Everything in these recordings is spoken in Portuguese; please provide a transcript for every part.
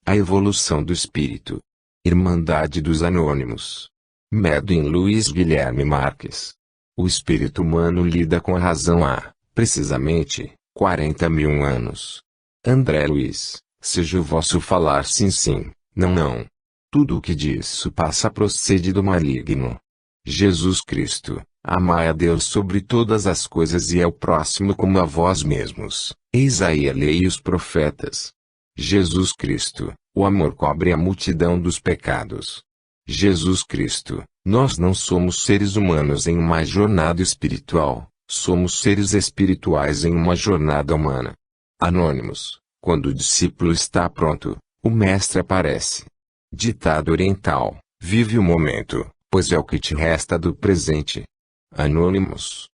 A evolução do espírito. Irmandade dos Anônimos. Medwin Luiz Guilherme Marques. O espírito humano lida com a razão há, precisamente, 40.000 anos. André Luiz, seja o vosso falar sim sim, não não. Tudo o que disso passa procede do maligno. Jesus Cristo, amai a Deus sobre todas as coisas e ao próximo como a vós mesmos. Eis aí a lei e os profetas. Jesus Cristo, o amor cobre a multidão dos pecados. Jesus Cristo, nós não somos seres humanos em uma jornada espiritual, somos seres espirituais em uma jornada humana. Anônimos, quando o discípulo está pronto, o mestre aparece. Ditado oriental, vive o momento, pois é o que te resta do presente. Anônimos.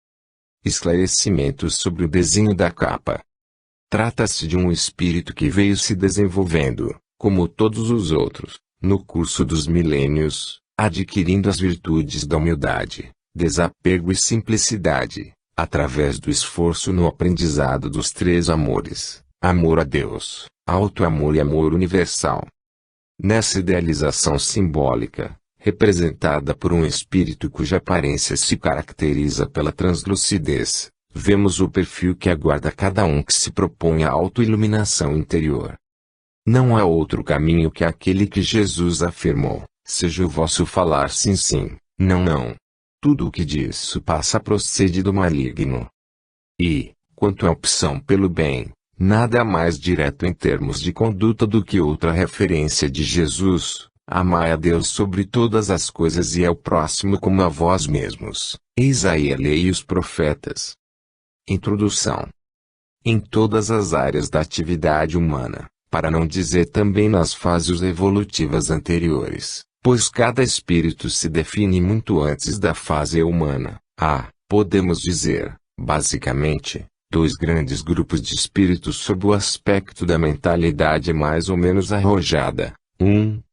Esclarecimentos sobre o desenho da capa. Trata-se de um espírito que veio se desenvolvendo, como todos os outros, no curso dos milênios, adquirindo as virtudes da humildade, desapego e simplicidade, através do esforço no aprendizado dos três amores: amor a Deus, auto-amor e amor universal. Nessa idealização simbólica, representada por um espírito cuja aparência se caracteriza pela translucidez, vemos o perfil que aguarda cada um que se propõe a autoiluminação interior. Não há outro caminho que aquele que Jesus afirmou: seja o vosso falar sim sim, não não. Tudo o que disso passa procede do maligno. E, quanto à opção pelo bem, nada mais direto em termos de conduta do que outra referência de Jesus: amai a Deus sobre todas as coisas e ao próximo como a vós mesmos. Eis aí a lei e os profetas. Introdução. Em todas as áreas da atividade humana, para não dizer também nas fases evolutivas anteriores, pois cada espírito se define muito antes da fase humana, há, podemos dizer, basicamente, dois grandes grupos de espíritos sob o aspecto da mentalidade mais ou menos arrojada: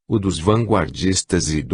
o dos vanguardistas e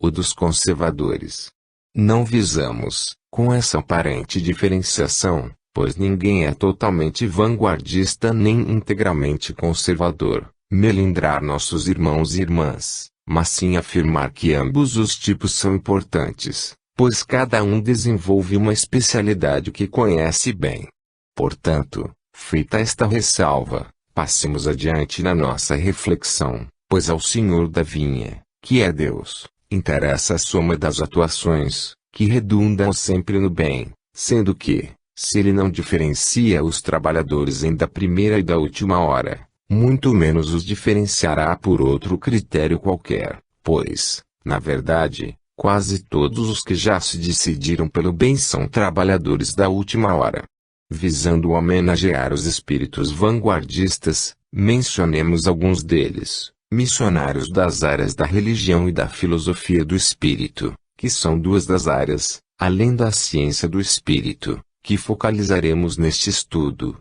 o dos conservadores. Não visamos, com essa aparente diferenciação, pois ninguém é totalmente vanguardista nem integralmente conservador, melindrar nossos irmãos e irmãs, mas sim afirmar que ambos os tipos são importantes, pois cada um desenvolve uma especialidade que conhece bem. Portanto, feita esta ressalva, passemos adiante na nossa reflexão, pois ao Senhor da vinha, que é Deus, interessa a soma das atuações, que redundam sempre no bem, sendo que, se ele não diferencia os trabalhadores em da primeira e da última hora, muito menos os diferenciará por outro critério qualquer, pois, na verdade, quase todos os que já se decidiram pelo bem são trabalhadores da última hora. Visando homenagear os espíritos vanguardistas, mencionemos alguns deles: missionários das áreas da religião e da filosofia do espírito, que são duas das áreas, além da ciência do espírito, que focalizaremos neste estudo.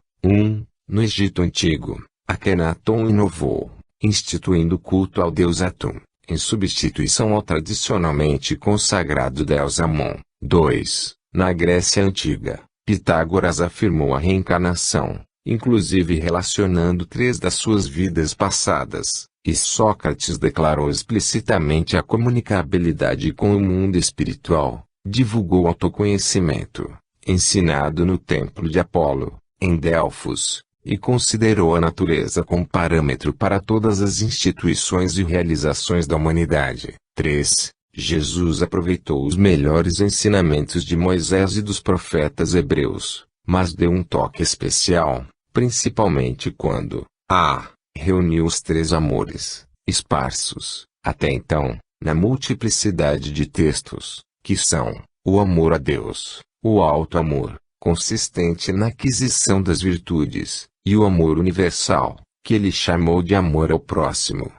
No Egito Antigo, Akhenaton inovou, instituindo culto ao deus Atum, em substituição ao tradicionalmente consagrado deus Amon. 2. Na Grécia Antiga, Pitágoras afirmou a reencarnação, inclusive relacionando 3 das suas vidas passadas, e Sócrates declarou explicitamente a comunicabilidade com o mundo espiritual, divulgou o autoconhecimento, ensinado no templo de Apolo, em Delfos, e considerou a natureza como parâmetro para todas as instituições e realizações da humanidade. 3. Jesus aproveitou os melhores ensinamentos de Moisés e dos profetas hebreus, mas deu um toque especial, principalmente quando reuniu os 3 amores, esparsos, até então, na multiplicidade de textos, que são, o amor a Deus, o alto-amor, consistente na aquisição das virtudes, e o amor universal, que ele chamou de amor ao próximo.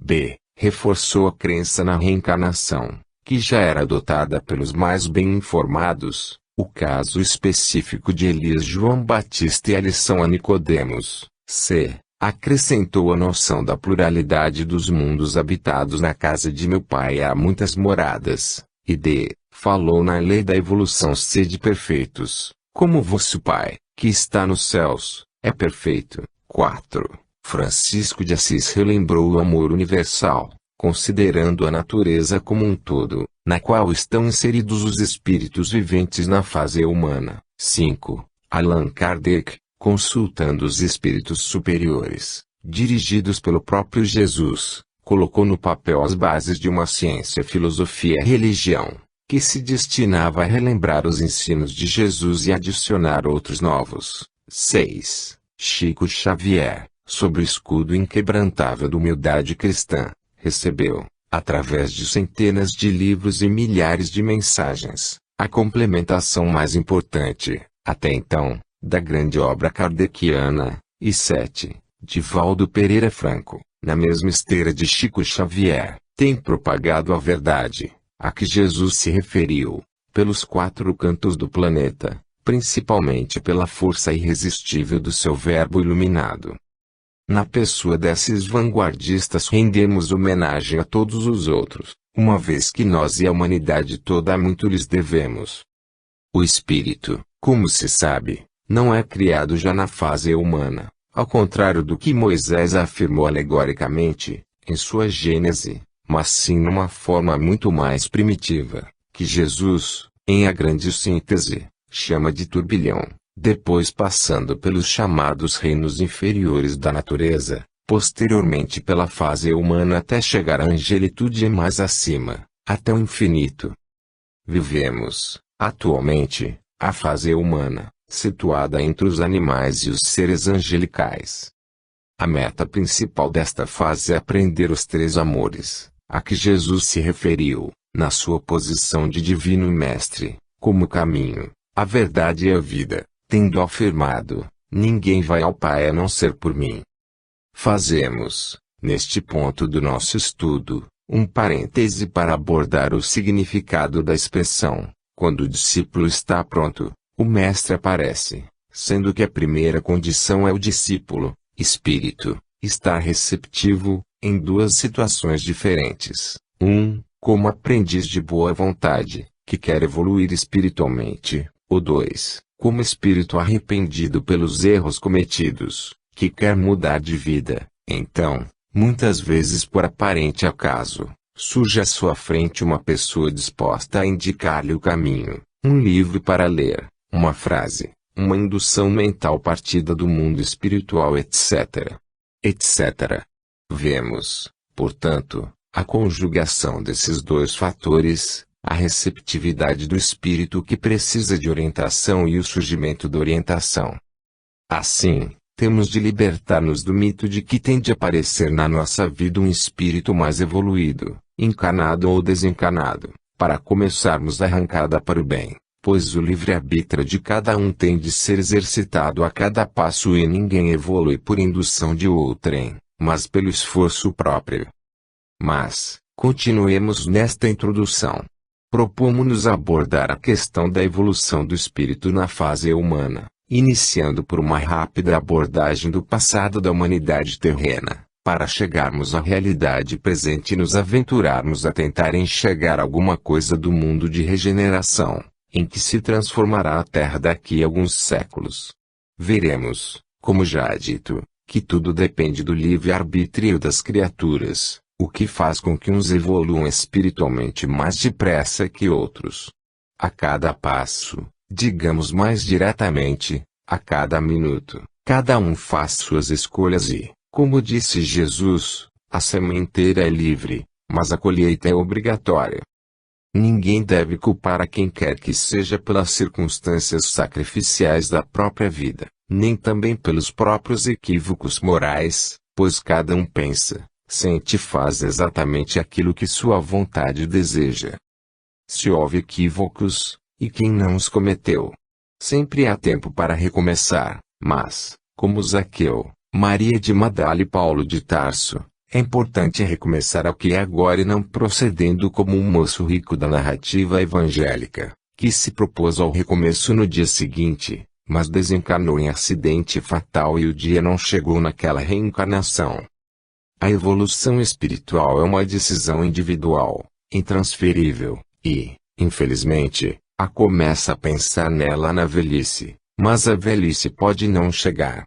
B. Reforçou a crença na reencarnação, que já era adotada pelos mais bem informados, o caso específico de Elias João Batista e a lição a Nicodemos. C. Acrescentou a noção da pluralidade dos mundos habitados. Na casa de meu pai há muitas moradas. E D. Falou na lei da evolução: sede perfeitos, como vosso Pai, que está nos céus, é perfeito. 4. Francisco de Assis relembrou o amor universal, considerando a natureza como um todo, na qual estão inseridos os espíritos viventes na fase humana. 5. Allan Kardec, consultando os espíritos superiores, dirigidos pelo próprio Jesus, colocou no papel as bases de uma ciência, filosofia e religião, que se destinava a relembrar os ensinos de Jesus e adicionar outros novos. 6. Chico Xavier, sob o escudo inquebrantável da humildade cristã, recebeu, através de centenas de livros e milhares de mensagens, a complementação mais importante, até então, da grande obra kardeciana. E 7. Divaldo Pereira Franco, na mesma esteira de Chico Xavier, tem propagado a verdade, a que Jesus se referiu, pelos 4 cantos do planeta, principalmente pela força irresistível do seu verbo iluminado. Na pessoa desses vanguardistas rendemos homenagem a todos os outros, uma vez que nós e a humanidade toda muito lhes devemos. O espírito, como se sabe, não é criado já na fase humana, ao contrário do que Moisés afirmou alegoricamente, em sua Gênese, mas sim numa forma muito mais primitiva, que Jesus, em a grande síntese, chama de turbilhão, depois passando pelos chamados reinos inferiores da natureza, posteriormente pela fase humana até chegar à angelitude e mais acima, até o infinito. Vivemos, atualmente, a fase humana, situada entre os animais e os seres angelicais. A meta principal desta fase é aprender os 3 amores, a que Jesus se referiu, na sua posição de divino mestre, como o caminho, a verdade e a vida, tendo afirmado: ninguém vai ao Pai a não ser por mim. Fazemos, neste ponto do nosso estudo, um parêntese para abordar o significado da expressão: quando o discípulo está pronto, o mestre aparece, sendo que a primeira condição é o discípulo, espírito, estar receptivo, em 2 situações diferentes. 1. Como aprendiz de boa vontade, que quer evoluir espiritualmente, ou 2. Como espírito arrependido pelos erros cometidos, que quer mudar de vida. Então, muitas vezes por aparente acaso, surge à sua frente uma pessoa disposta a indicar-lhe o caminho, um livro para ler, uma frase, uma indução mental partida do mundo espiritual, etc. etc. Vemos, portanto, a conjugação desses 2 fatores, a receptividade do espírito que precisa de orientação e o surgimento da orientação. Assim, temos de libertar-nos do mito de que tem de aparecer na nossa vida um espírito mais evoluído, encarnado ou desencarnado, para começarmos a arrancada para o bem, pois o livre-arbítrio de cada um tem de ser exercitado a cada passo e ninguém evolui por indução de outrem, mas pelo esforço próprio. Mas, continuemos nesta introdução. Propomos-nos abordar a questão da evolução do espírito na fase humana, iniciando por uma rápida abordagem do passado da humanidade terrena, para chegarmos à realidade presente e nos aventurarmos a tentar enxergar alguma coisa do mundo de regeneração, em que se transformará a Terra daqui a alguns séculos. Veremos, como já dito, que tudo depende do livre-arbítrio das criaturas, o que faz com que uns evoluam espiritualmente mais depressa que outros. A cada passo, digamos mais diretamente, a cada minuto, cada um faz suas escolhas e, como disse Jesus, a sementeira é livre, mas a colheita é obrigatória. Ninguém deve culpar a quem quer que seja pelas circunstâncias sacrificiais da própria vida, nem também pelos próprios equívocos morais, pois cada um pensa, sente e faz exatamente aquilo que sua vontade deseja. Se houve equívocos, e quem não os cometeu? Sempre há tempo para recomeçar, mas, como Zaqueu, Maria de Magdala e Paulo de Tarso, é importante recomeçar ao que é agora e não procedendo como um moço rico da narrativa evangélica, que se propôs ao recomeço no dia seguinte, mas desencarnou em acidente fatal e o dia não chegou naquela reencarnação. A evolução espiritual é uma decisão individual, intransferível, e, infelizmente, a começa a pensar nela na velhice, mas a velhice pode não chegar.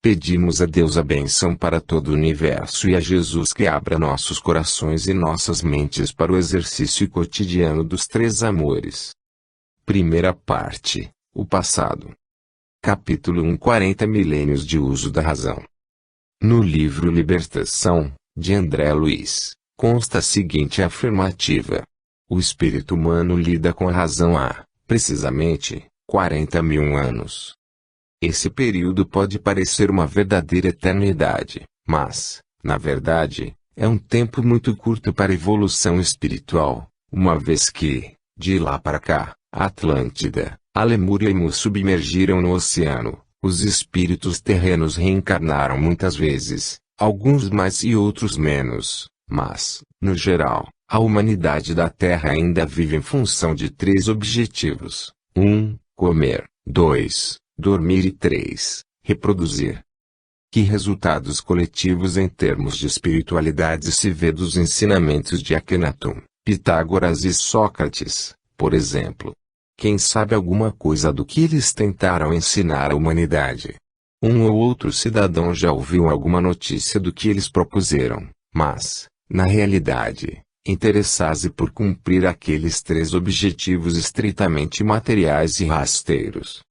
Pedimos a Deus a bênção para todo o universo e a Jesus que abra nossos corações e nossas mentes para o exercício cotidiano dos três amores. Primeira parte, o passado. Capítulo 1 40 milênios de uso da razão. No livro Libertação, de André Luiz, consta a seguinte afirmativa. O espírito humano lida com a razão há, precisamente, 40.000 anos. Esse período pode parecer uma verdadeira eternidade, mas, na verdade, é um tempo muito curto para a evolução espiritual, uma vez que, de lá para cá, a Atlântida, a Lemúria e Mu submergiram no oceano. Os espíritos terrenos reencarnaram muitas vezes, alguns mais e outros menos, mas, no geral, a humanidade da Terra ainda vive em função de três objetivos: 1. Comer, 2. Dormir e 3. Reproduzir. Que resultados coletivos em termos de espiritualidade se vê dos ensinamentos de Akhenaton, Pitágoras e Sócrates, por exemplo? Quem sabe alguma coisa do que eles tentaram ensinar à humanidade? Um ou outro cidadão já ouviu alguma notícia do que eles propuseram, mas, na realidade, interessasse por cumprir aqueles três objetivos estritamente materiais e rasteiros.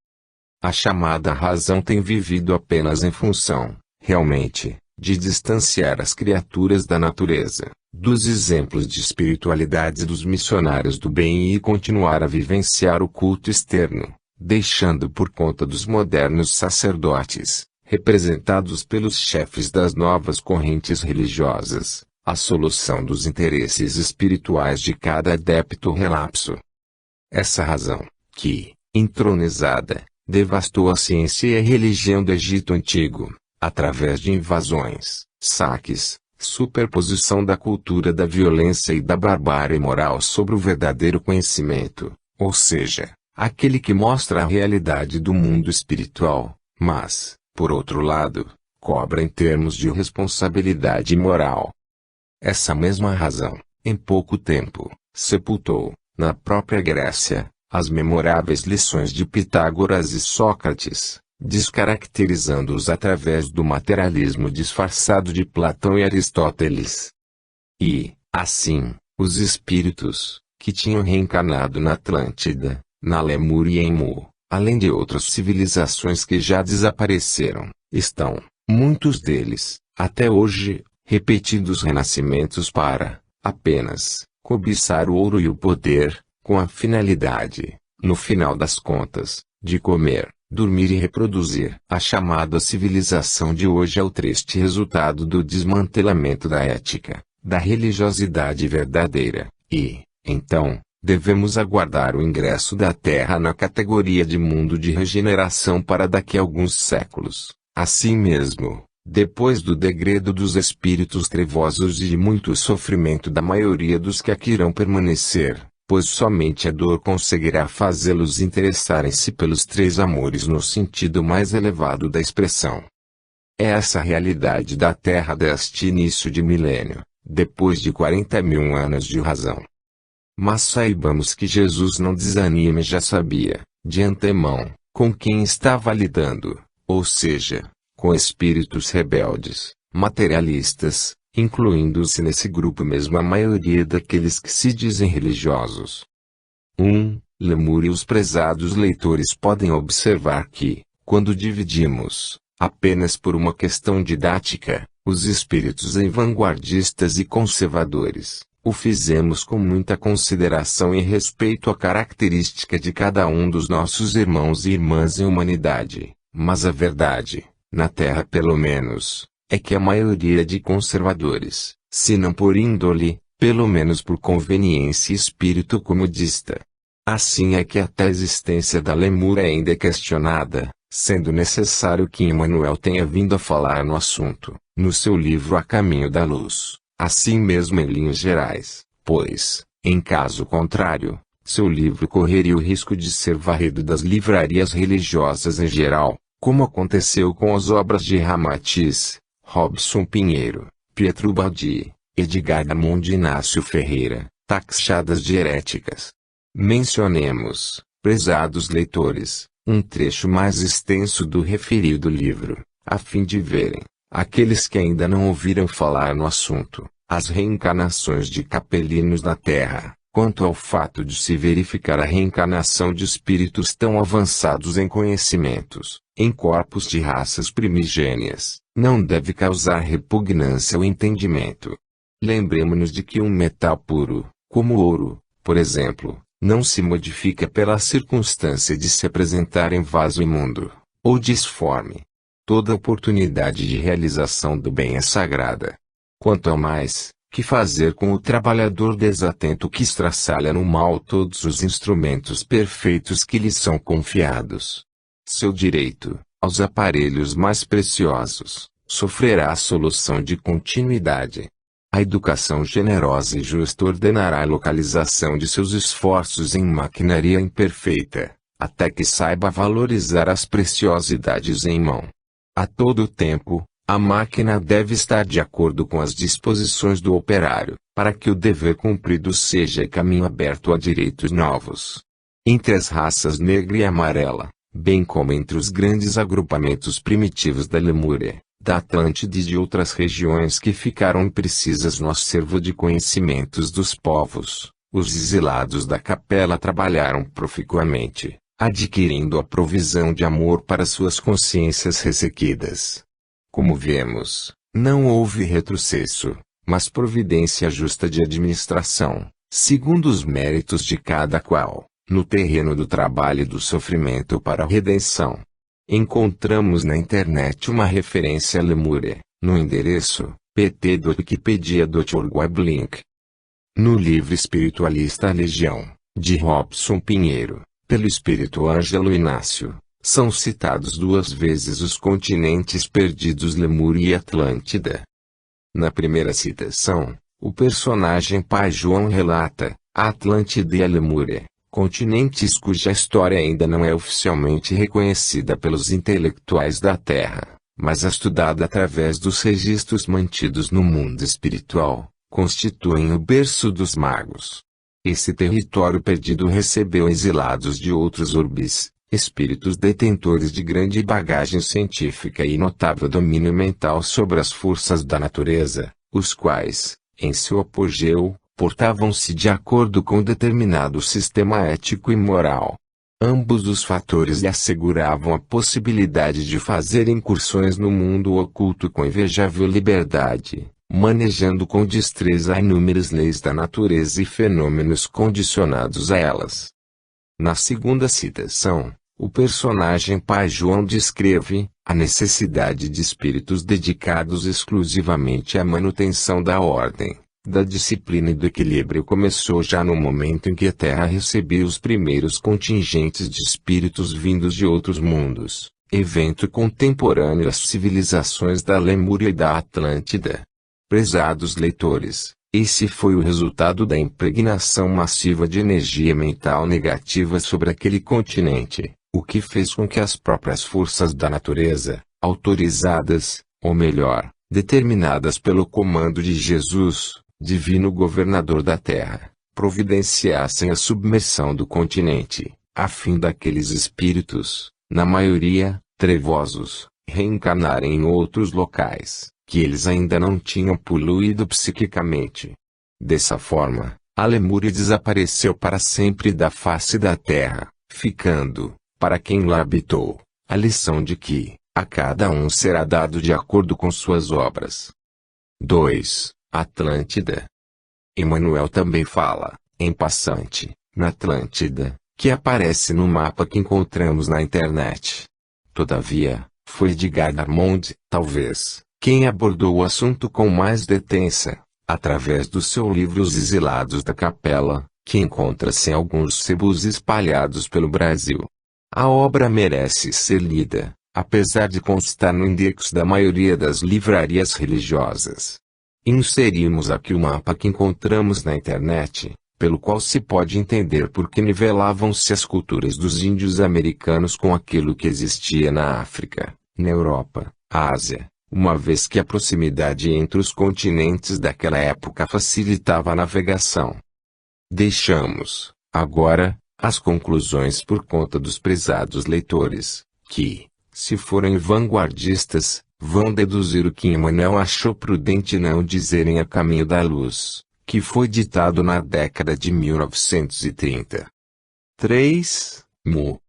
A chamada razão tem vivido apenas em função, realmente, de distanciar as criaturas da natureza, dos exemplos de espiritualidade dos missionários do bem e continuar a vivenciar o culto externo, deixando por conta dos modernos sacerdotes, representados pelos chefes das novas correntes religiosas, a solução dos interesses espirituais de cada adepto relapso. Essa razão, que, entronizada, devastou a ciência e a religião do Egito Antigo, através de invasões, saques, superposição da cultura da violência e da barbárie moral sobre o verdadeiro conhecimento, ou seja, aquele que mostra a realidade do mundo espiritual, mas, por outro lado, cobra em termos de responsabilidade moral. Essa mesma razão, em pouco tempo, sepultou, na própria Grécia, as memoráveis lições de Pitágoras e Sócrates, descaracterizando-os através do materialismo disfarçado de Platão e Aristóteles. E, assim, os espíritos, que tinham reencarnado na Atlântida, na Lemúria e em Mu, além de outras civilizações que já desapareceram, estão, muitos deles, até hoje, repetindo os renascimentos para, apenas, cobiçar o ouro e o poder, com a finalidade, no final das contas, de comer, dormir e reproduzir. A chamada civilização de hoje é o triste resultado do desmantelamento da ética, da religiosidade verdadeira, e, então, devemos aguardar o ingresso da Terra na categoria de mundo de regeneração para daqui a alguns séculos. Assim mesmo, depois do degredo dos espíritos trevosos e de muito sofrimento da maioria dos que aqui irão permanecer, pois somente a dor conseguirá fazê-los interessarem-se pelos três amores no sentido mais elevado da expressão. É essa a realidade da Terra deste início de milênio, depois de 40.000 anos de razão. Mas saibamos que Jesus não desanima e já sabia, de antemão, com quem estava lidando, ou seja, com espíritos rebeldes, materialistas, incluindo-se nesse grupo mesmo a maioria daqueles que se dizem religiosos. 1. Lemúria. Os prezados leitores podem observar que, quando dividimos, apenas por uma questão didática, os espíritos em vanguardistas e conservadores, o fizemos com muita consideração e respeito à característica de cada um dos nossos irmãos e irmãs em humanidade, mas a verdade, na Terra pelo menos, é que a maioria de conservadores, se não por índole, pelo menos por conveniência e espírito comodista. Assim é que até a existência da Lemúria ainda é questionada, sendo necessário que Emmanuel tenha vindo a falar no assunto, no seu livro A Caminho da Luz, assim mesmo em linhas gerais, pois, em caso contrário, seu livro correria o risco de ser varrido das livrarias religiosas em geral, como aconteceu com as obras de Ramatiz, Robson Pinheiro, Pietro Baldi, Edgar Armando e Inácio Ferreira, taxadas de heréticas. Mencionemos, prezados leitores, um trecho mais extenso do referido livro, a fim de verem, aqueles que ainda não ouviram falar no assunto, as reencarnações de capelinos na Terra. Quanto ao fato de se verificar a reencarnação de espíritos tão avançados em conhecimentos, em corpos de raças primigênias, não deve causar repugnância ao entendimento. Lembremos-nos de que um metal puro, como o ouro, por exemplo, não se modifica pela circunstância de se apresentar em vaso imundo, ou disforme. Toda oportunidade de realização do bem é sagrada. Quanto ao mais, que fazer com o trabalhador desatento que estraçalha no mal todos os instrumentos perfeitos que lhe são confiados? Seu direito, aos aparelhos mais preciosos, sofrerá a solução de continuidade. A educação generosa e justa ordenará a localização de seus esforços em maquinaria imperfeita, até que saiba valorizar as preciosidades em mão. A todo tempo, a máquina deve estar de acordo com as disposições do operário, para que o dever cumprido seja caminho aberto a direitos novos. Entre as raças negra e amarela, bem como entre os grandes agrupamentos primitivos da Lemúria, da Atlântida e de outras regiões que ficaram imprecisas no acervo de conhecimentos dos povos, os exilados da capela trabalharam proficuamente, adquirindo a provisão de amor para suas consciências ressequidas. Como vemos, não houve retrocesso, mas providência justa de administração, segundo os méritos de cada qual, no terreno do trabalho e do sofrimento para a redenção. Encontramos na internet uma referência à Lemúria, no endereço pt.wikipedia.org/link. No livro Espiritualista A Legião, de Robson Pinheiro, pelo espírito Ângelo Inácio, são citados 2 vezes os continentes perdidos Lemúria e Atlântida. Na primeira citação, o personagem Pai João relata a Atlântida e a Lemúria, continentes cuja história ainda não é oficialmente reconhecida pelos intelectuais da Terra, mas estudada através dos registros mantidos no mundo espiritual, constituem o berço dos magos. Esse território perdido recebeu exilados de outros orbes, espíritos detentores de grande bagagem científica e notável domínio mental sobre as forças da natureza, os quais, em seu apogeu, portavam-se de acordo com determinado sistema ético e moral. Ambos os fatores lhe asseguravam a possibilidade de fazer incursões no mundo oculto com invejável liberdade, manejando com destreza inúmeras leis da natureza e fenômenos condicionados a elas. Na segunda citação, o personagem Pai João descreve a necessidade de espíritos dedicados exclusivamente à manutenção da ordem, da disciplina e do equilíbrio. Começou já no momento em que a Terra recebia os primeiros contingentes de espíritos vindos de outros mundos, evento contemporâneo às civilizações da Lemúria e da Atlântida. Prezados leitores, esse foi o resultado da impregnação massiva de energia mental negativa sobre aquele continente, o que fez com que as próprias forças da natureza, autorizadas, ou melhor, determinadas pelo comando de Jesus, divino governador da Terra, providenciassem a submersão do continente, a fim daqueles espíritos, na maioria, trevosos, reencarnarem em outros locais, que eles ainda não tinham poluído psiquicamente. Dessa forma, a Lemúria desapareceu para sempre da face da Terra, ficando, para quem lá habitou, a lição de que, a cada um será dado de acordo com suas obras. 2. Atlântida. Emmanuel também fala, em passante, na Atlântida, que aparece no mapa que encontramos na internet. Todavia, foi Edgar Darmond, talvez, quem abordou o assunto com mais detença, através do seu livro Os Exilados da Capela, que encontra-se em alguns sebos espalhados pelo Brasil. A obra merece ser lida, apesar de constar no index da maioria das livrarias religiosas. Inserimos aqui o mapa que encontramos na internet, pelo qual se pode entender por que nivelavam-se as culturas dos índios americanos com aquilo que existia na África, na Europa, Ásia, uma vez que a proximidade entre os continentes daquela época facilitava a navegação. Deixamos, agora, as conclusões por conta dos prezados leitores, que, Se forem vanguardistas, vão deduzir o que Emmanuel achou prudente não dizerem a caminho da luz, que foi ditado na década de 1930. 3. Mu.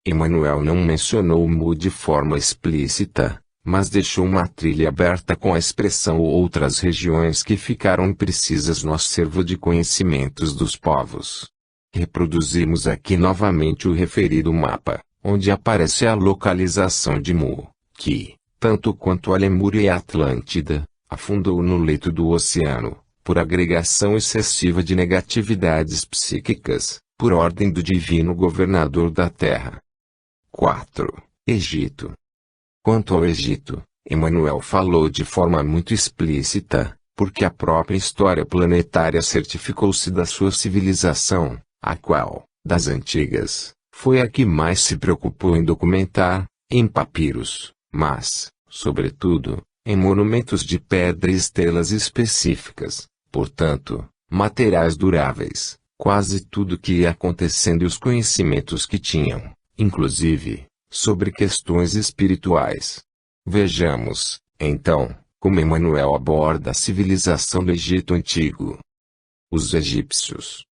Emmanuel não mencionou o Mu de forma explícita, mas deixou uma trilha aberta com a expressão ou outras regiões que ficaram imprecisas no acervo de conhecimentos dos povos. Reproduzimos aqui novamente o referido mapa, onde aparece a localização de Mu, que, tanto quanto a Lemúria e a Atlântida, afundou no leito do oceano, por agregação excessiva de negatividades psíquicas, por ordem do divino governador da Terra. 4. Egito. Quanto ao Egito, Emmanuel falou de forma muito explícita, porque a própria história planetária certificou-se da sua civilização, a qual, das antigas, foi a que mais se preocupou em documentar, em papiros, mas, sobretudo, em monumentos de pedra e estelas específicas, portanto, materiais duráveis, quase tudo que ia acontecendo e os conhecimentos que tinham, inclusive, sobre questões espirituais. Vejamos, então, como Emmanuel aborda a civilização do Egito Antigo. Os egípcios.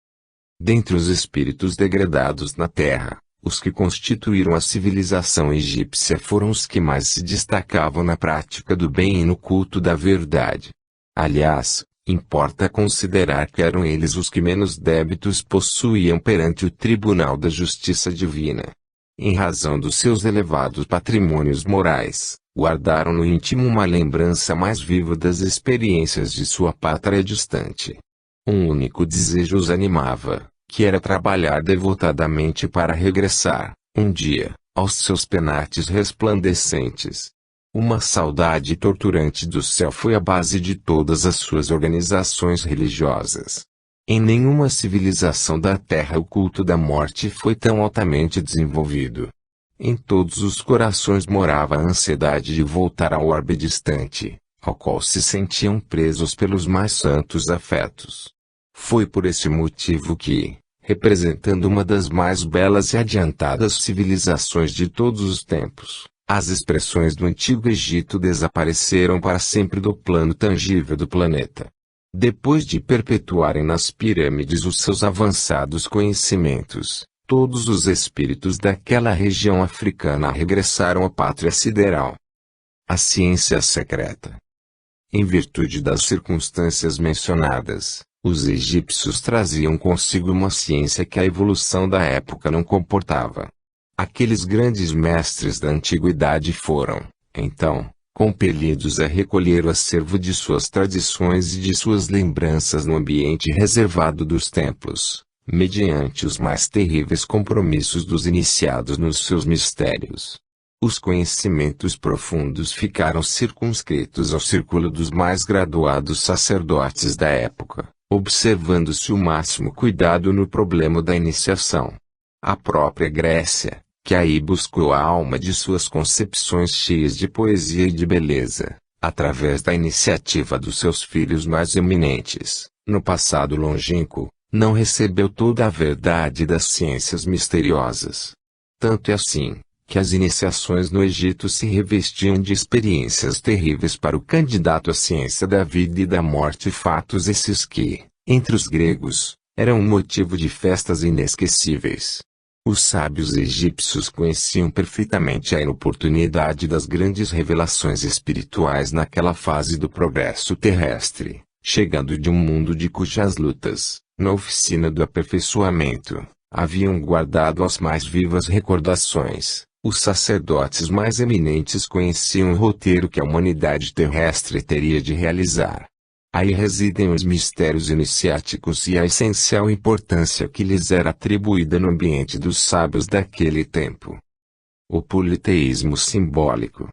Dentre os espíritos degradados na Terra, os que constituíram a civilização egípcia foram os que mais se destacavam na prática do bem e no culto da verdade. Aliás, importa considerar que eram eles os que menos débitos possuíam perante o tribunal da justiça divina. Em razão dos seus elevados patrimônios morais, guardaram no íntimo uma lembrança mais viva das experiências de sua pátria distante. Um único desejo os animava, que era trabalhar devotadamente para regressar, um dia, aos seus penates resplandecentes. Uma saudade torturante do céu foi a base de todas as suas organizações religiosas. Em nenhuma civilização da Terra o culto da morte foi tão altamente desenvolvido. Em todos os corações morava a ansiedade de voltar ao orbe distante, ao qual se sentiam presos pelos mais santos afetos. Foi por esse motivo que, representando uma das mais belas e adiantadas civilizações de todos os tempos, as expressões do Antigo Egito desapareceram para sempre do plano tangível do planeta. Depois de perpetuarem nas pirâmides os seus avançados conhecimentos, todos os espíritos daquela região africana regressaram à pátria sideral. A ciência secreta. Em virtude das circunstâncias mencionadas, os egípcios traziam consigo uma ciência que a evolução da época não comportava. Aqueles grandes mestres da antiguidade foram, então, compelidos a recolher o acervo de suas tradições e de suas lembranças no ambiente reservado dos templos, mediante os mais terríveis compromissos dos iniciados nos seus mistérios. Os conhecimentos profundos ficaram circunscritos ao círculo dos mais graduados sacerdotes da época, observando-se o máximo cuidado no problema da iniciação. A própria Grécia, que aí buscou a alma de suas concepções cheias de poesia e de beleza, através da iniciativa dos seus filhos mais eminentes, no passado longínquo, não recebeu toda a verdade das ciências misteriosas. Tanto é assim, que as iniciações no Egito se revestiam de experiências terríveis para o candidato à ciência da vida e da morte, fatos esses que, entre os gregos, eram um motivo de festas inesquecíveis. Os sábios egípcios conheciam perfeitamente a inoportunidade das grandes revelações espirituais naquela fase do progresso terrestre, chegando de um mundo de cujas lutas, na oficina do aperfeiçoamento, haviam guardado as mais vivas recordações. Os sacerdotes mais eminentes conheciam o roteiro que a humanidade terrestre teria de realizar. Aí residem os mistérios iniciáticos e a essencial importância que lhes era atribuída no ambiente dos sábios daquele tempo. O politeísmo simbólico.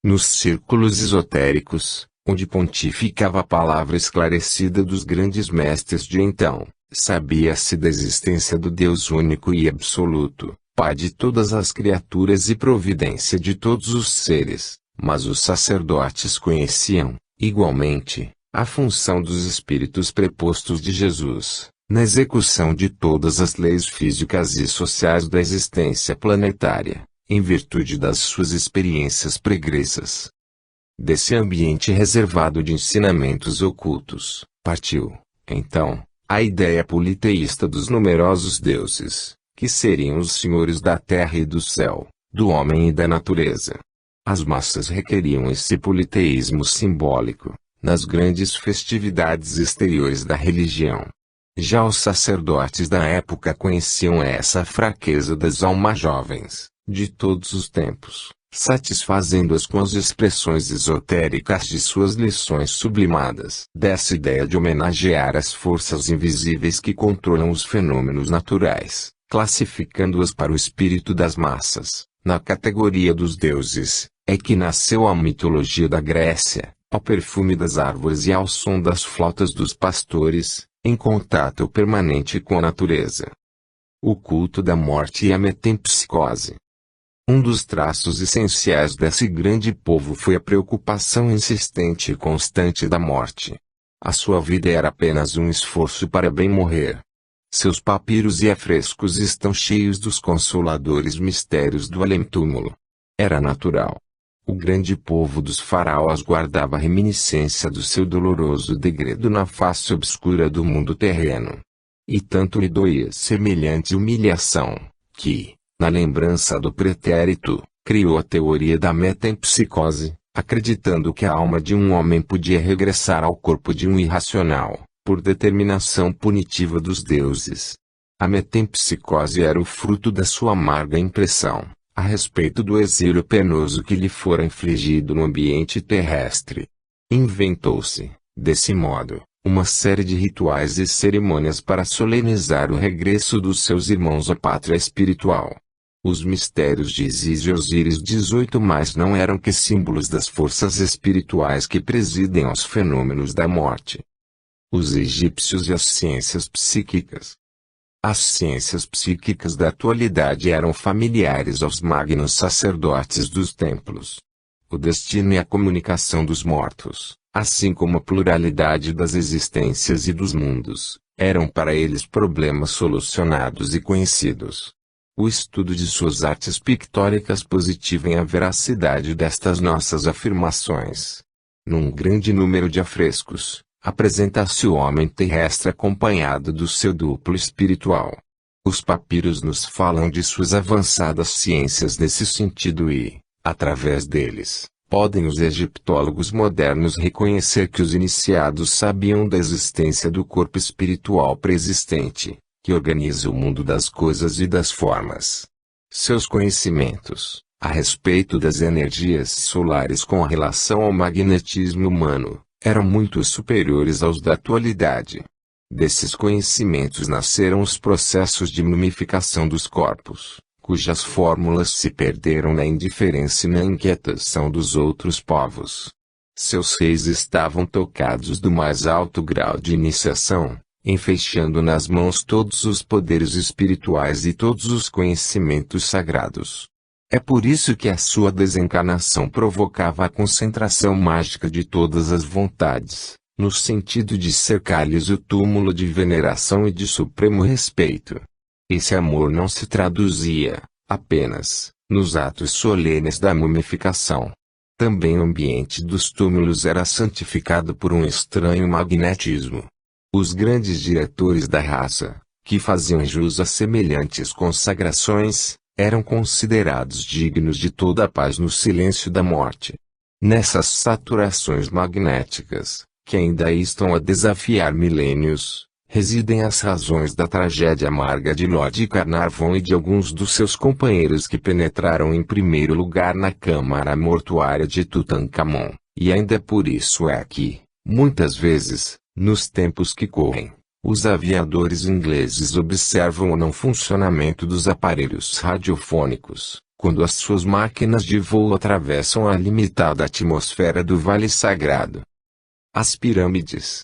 Nos círculos esotéricos, onde pontificava a palavra esclarecida dos grandes mestres de então, sabia-se da existência do Deus único e absoluto, Pai de todas as criaturas e providência de todos os seres, mas os sacerdotes conheciam, igualmente, a função dos espíritos prepostos de Jesus, na execução de todas as leis físicas e sociais da existência planetária, em virtude das suas experiências pregressas. Desse ambiente reservado de ensinamentos ocultos, partiu, então, a ideia politeísta dos numerosos deuses, que seriam os senhores da terra e do céu, do homem e da natureza. As massas requeriam esse politeísmo simbólico, nas grandes festividades exteriores da religião. Já os sacerdotes da época conheciam essa fraqueza das almas jovens, de todos os tempos, satisfazendo-as com as expressões esotéricas de suas lições sublimadas. Dessa ideia de homenagear as forças invisíveis que controlam os fenômenos naturais, classificando-as para o espírito das massas, na categoria dos deuses, é que nasceu a mitologia da Grécia, ao perfume das árvores e ao som das flautas dos pastores, em contato permanente com a natureza. O culto da morte e a metempsicose. Um dos traços essenciais desse grande povo foi a preocupação insistente e constante da morte. A sua vida era apenas um esforço para bem morrer. Seus papiros e afrescos estão cheios dos consoladores mistérios do além-túmulo. Era natural. O grande povo dos faraós guardava reminiscência do seu doloroso degredo na face obscura do mundo terreno. E tanto lhe doía semelhante humilhação, que, na lembrança do pretérito, criou a teoria da metempsicose, acreditando que a alma de um homem podia regressar ao corpo de um irracional, por determinação punitiva dos deuses. A metempsicose era o fruto da sua amarga impressão, a respeito do exílio penoso que lhe fora infligido no ambiente terrestre. Inventou-se, desse modo, uma série de rituais e cerimônias para solenizar o regresso dos seus irmãos à pátria espiritual. Os mistérios de Isis e Osíris 18 mais não eram que símbolos das forças espirituais que presidem aos fenômenos da morte. Os egípcios e as ciências psíquicas. As ciências psíquicas da atualidade eram familiares aos magnos sacerdotes dos templos. O destino e a comunicação dos mortos, assim como a pluralidade das existências e dos mundos, eram para eles problemas solucionados e conhecidos. O estudo de suas artes pictóricas positivem a veracidade destas nossas afirmações. Num grande número de afrescos, apresenta-se o homem terrestre acompanhado do seu duplo espiritual. Os papiros nos falam de suas avançadas ciências nesse sentido e, através deles, podem os egiptólogos modernos reconhecer que os iniciados sabiam da existência do corpo espiritual preexistente, que organiza o mundo das coisas e das formas. Seus conhecimentos, a respeito das energias solares com relação ao magnetismo humano, eram muito superiores aos da atualidade. Desses conhecimentos nasceram os processos de mumificação dos corpos, cujas fórmulas se perderam na indiferença e na inquietação dos outros povos. Seus reis estavam tocados do mais alto grau de iniciação, enfeixando nas mãos todos os poderes espirituais e todos os conhecimentos sagrados. É por isso que a sua desencarnação provocava a concentração mágica de todas as vontades, no sentido de cercar-lhes o túmulo de veneração e de supremo respeito. Esse amor não se traduzia, apenas, nos atos solenes da mumificação. Também o ambiente dos túmulos era santificado por um estranho magnetismo. Os grandes diretores da raça, que faziam jus a semelhantes consagrações, eram considerados dignos de toda a paz no silêncio da morte. Nessas saturações magnéticas, que ainda estão a desafiar milênios, residem as razões da tragédia amarga de Lord Carnarvon e de alguns dos seus companheiros que penetraram em primeiro lugar na câmara mortuária de Tutankhamon, e ainda por isso é que, muitas vezes, nos tempos que correm, os aviadores ingleses observam o não funcionamento dos aparelhos radiofônicos, quando as suas máquinas de voo atravessam a limitada atmosfera do Vale Sagrado. As pirâmides.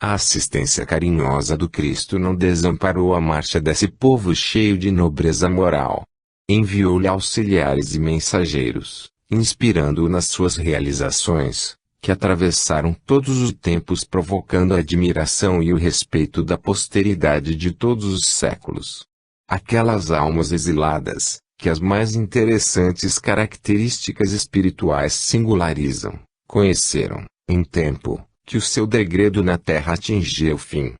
A assistência carinhosa do Cristo não desamparou a marcha desse povo cheio de nobreza moral. Enviou-lhe auxiliares e mensageiros, inspirando-o nas suas realizações, que atravessaram todos os tempos provocando a admiração e o respeito da posteridade de todos os séculos. Aquelas almas exiladas, que as mais interessantes características espirituais singularizam, conheceram, em tempo, que o seu degredo na Terra atingia o fim.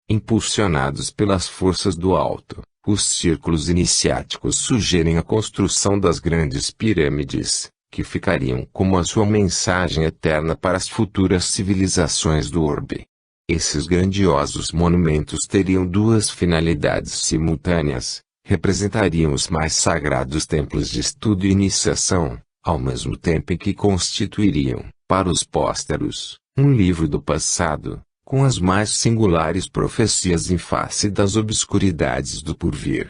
Impulsionados pelas forças do alto, os círculos iniciáticos sugerem a construção das grandes pirâmides, que ficariam como a sua mensagem eterna para as futuras civilizações do orbe. Esses grandiosos monumentos teriam duas finalidades simultâneas: representariam os mais sagrados templos de estudo e iniciação, ao mesmo tempo em que constituiriam, para os pósteros, um livro do passado, com as mais singulares profecias em face das obscuridades do porvir.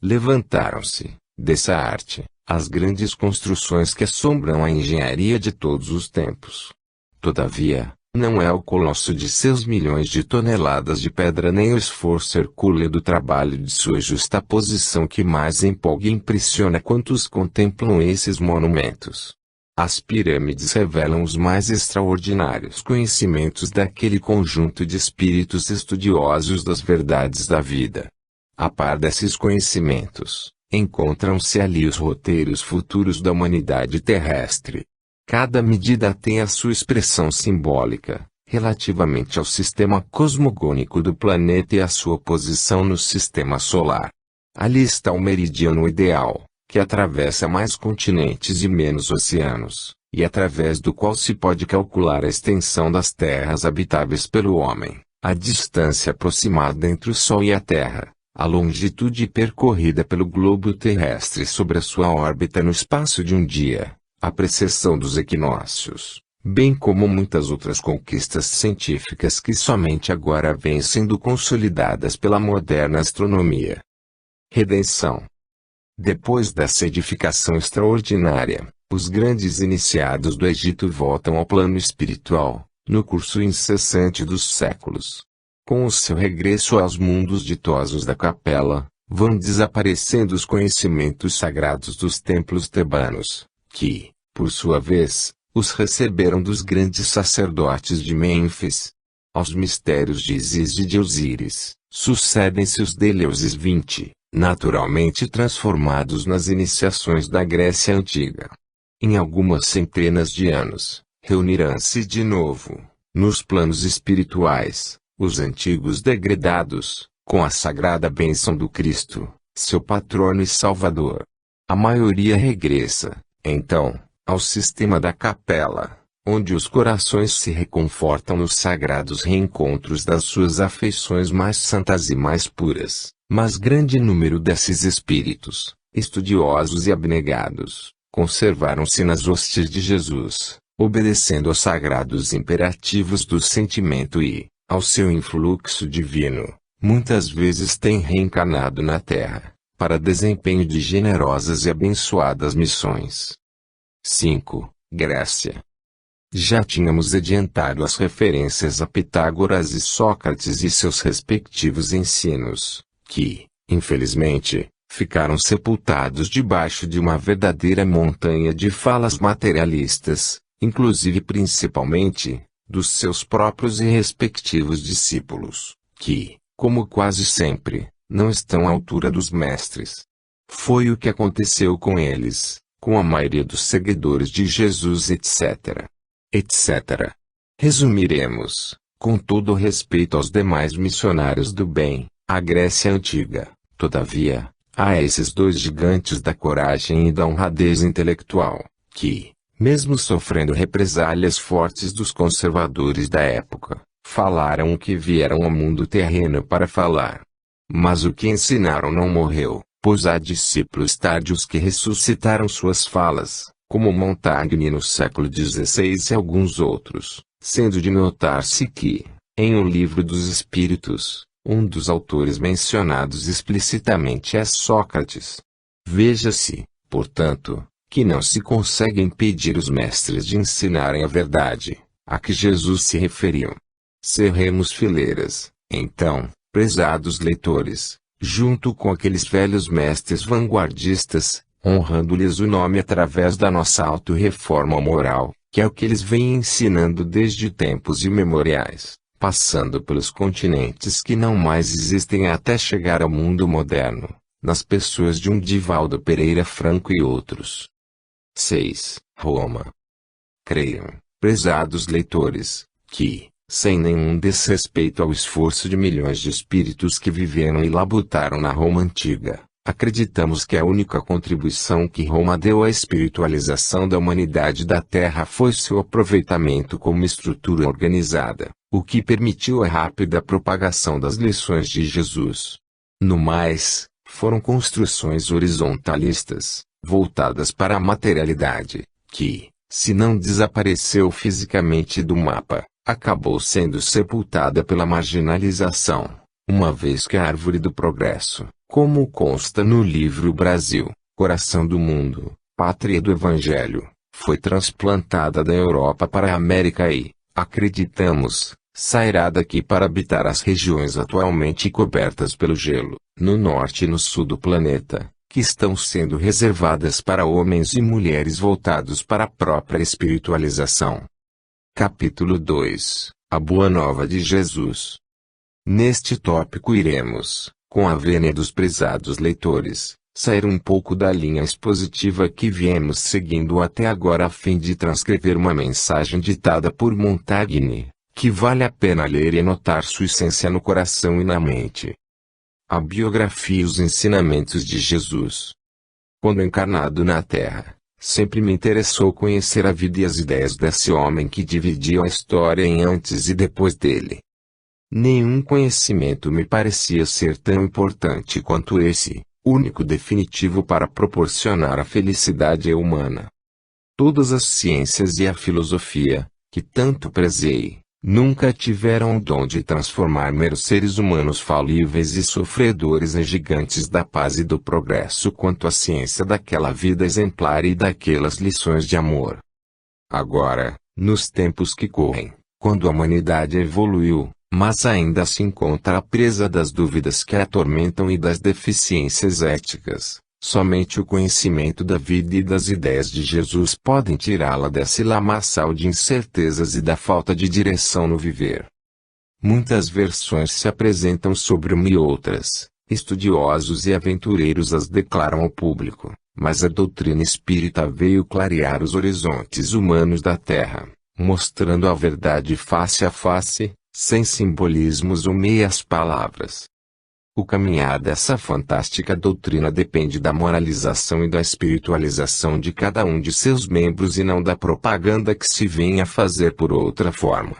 Levantaram-se, dessa arte, as grandes construções que assombram a engenharia de todos os tempos. Todavia, não é o colosso de seus milhões de toneladas de pedra nem o esforço hercúleo do trabalho de sua justaposição que mais empolga e impressiona quantos contemplam esses monumentos. As pirâmides revelam os mais extraordinários conhecimentos daquele conjunto de espíritos estudiosos das verdades da vida. A par desses conhecimentos, encontram-se ali os roteiros futuros da humanidade terrestre. Cada medida tem a sua expressão simbólica, relativamente ao sistema cosmogônico do planeta e à sua posição no sistema solar. Ali está o meridiano ideal, que atravessa mais continentes e menos oceanos, e através do qual se pode calcular a extensão das terras habitáveis pelo homem, a distância aproximada entre o Sol e a Terra, a longitude percorrida pelo globo terrestre sobre a sua órbita no espaço de um dia, a precessão dos equinócios, bem como muitas outras conquistas científicas que somente agora vêm sendo consolidadas pela moderna astronomia. Redenção. Depois dessa edificação extraordinária, os grandes iniciados do Egito voltam ao plano espiritual, no curso incessante dos séculos. Com o seu regresso aos mundos ditosos da capela, vão desaparecendo os conhecimentos sagrados dos templos tebanos, que, por sua vez, os receberam dos grandes sacerdotes de Mênfis. Aos mistérios de Isis e de Osíris, sucedem-se os Deleuses 20, naturalmente transformados nas iniciações da Grécia Antiga. Em algumas centenas de anos, reunirão-se de novo, nos planos espirituais, os antigos degredados, com a sagrada bênção do Cristo, seu patrono e salvador. A maioria regressa, então, ao sistema da capela, onde os corações se reconfortam nos sagrados reencontros das suas afeições mais santas e mais puras. Mas grande número desses espíritos, estudiosos e abnegados, conservaram-se nas hostes de Jesus, obedecendo aos sagrados imperativos do sentimento e, ao seu influxo divino, muitas vezes têm reencarnado na Terra, para desempenho de generosas e abençoadas missões. 5. Grécia. Já tínhamos adiantado as referências a Pitágoras e Sócrates e seus respectivos ensinos, que, infelizmente, ficaram sepultados debaixo de uma verdadeira montanha de falas materialistas, inclusive principalmente, dos seus próprios e respectivos discípulos, que, como quase sempre, não estão à altura dos mestres. Foi o que aconteceu com eles, com a maioria dos seguidores de Jesus etc. Resumiremos, com todo o respeito aos demais missionários do bem, a Grécia Antiga. Todavia, há esses dois gigantes da coragem e da honradez intelectual, que, mesmo sofrendo represálias fortes dos conservadores da época, falaram o que vieram ao mundo terreno para falar. Mas o que ensinaram não morreu, pois há discípulos tardios que ressuscitaram suas falas, como Montaigne no século XVI e alguns outros, sendo de notar-se que, em O Livro dos Espíritos, um dos autores mencionados explicitamente é Sócrates. Veja-se, portanto, que não se consegue impedir os mestres de ensinarem a verdade, a que Jesus se referiu. Cerremos fileiras, então, prezados leitores, junto com aqueles velhos mestres vanguardistas, honrando-lhes o nome através da nossa auto-reforma moral, que é o que eles vêm ensinando desde tempos imemoriais, passando pelos continentes que não mais existem até chegar ao mundo moderno, nas pessoas de um Divaldo Pereira Franco e outros. 6. Roma. Creiam, prezados leitores, que, sem nenhum desrespeito ao esforço de milhões de espíritos que viveram e labutaram na Roma antiga, acreditamos que a única contribuição que Roma deu à espiritualização da humanidade da Terra foi seu aproveitamento como estrutura organizada, o que permitiu a rápida propagação das lições de Jesus. No mais, foram construções horizontalistas, voltadas para a materialidade, que, se não desapareceu fisicamente do mapa, acabou sendo sepultada pela marginalização, uma vez que a árvore do progresso, como consta no livro Brasil, Coração do Mundo, Pátria do Evangelho, foi transplantada da Europa para a América e, acreditamos, sairá daqui para habitar as regiões atualmente cobertas pelo gelo, no norte e no sul do planeta, que estão sendo reservadas para homens e mulheres voltados para a própria espiritualização. Capítulo 2 – A Boa Nova de Jesus. Neste tópico iremos, com a vênia dos prezados leitores, sair um pouco da linha expositiva que viemos seguindo até agora a fim de transcrever uma mensagem ditada por Montaigne, que vale a pena ler e anotar sua essência no coração e na mente. A biografia e os ensinamentos de Jesus. Quando encarnado na Terra, sempre me interessou conhecer a vida e as ideias desse homem que dividiu a história em antes e depois dele. Nenhum conhecimento me parecia ser tão importante quanto esse, único definitivo para proporcionar a felicidade humana. Todas as ciências e a filosofia, que tanto prezei, nunca tiveram o dom de transformar meros seres humanos falíveis e sofredores em gigantes da paz e do progresso quanto a ciência daquela vida exemplar e daquelas lições de amor. Agora, nos tempos que correm, quando a humanidade evoluiu, mas ainda se encontra presa das dúvidas que a atormentam e das deficiências éticas, somente o conhecimento da vida e das ideias de Jesus podem tirá-la desse lamaçal de incertezas e da falta de direção no viver. Muitas versões se apresentam sobre uma e outras, estudiosos e aventureiros as declaram ao público, mas a doutrina espírita veio clarear os horizontes humanos da Terra, mostrando a verdade face a face, sem simbolismos ou meias palavras. O caminhar dessa fantástica doutrina depende da moralização e da espiritualização de cada um de seus membros e não da propaganda que se venha a fazer por outra forma.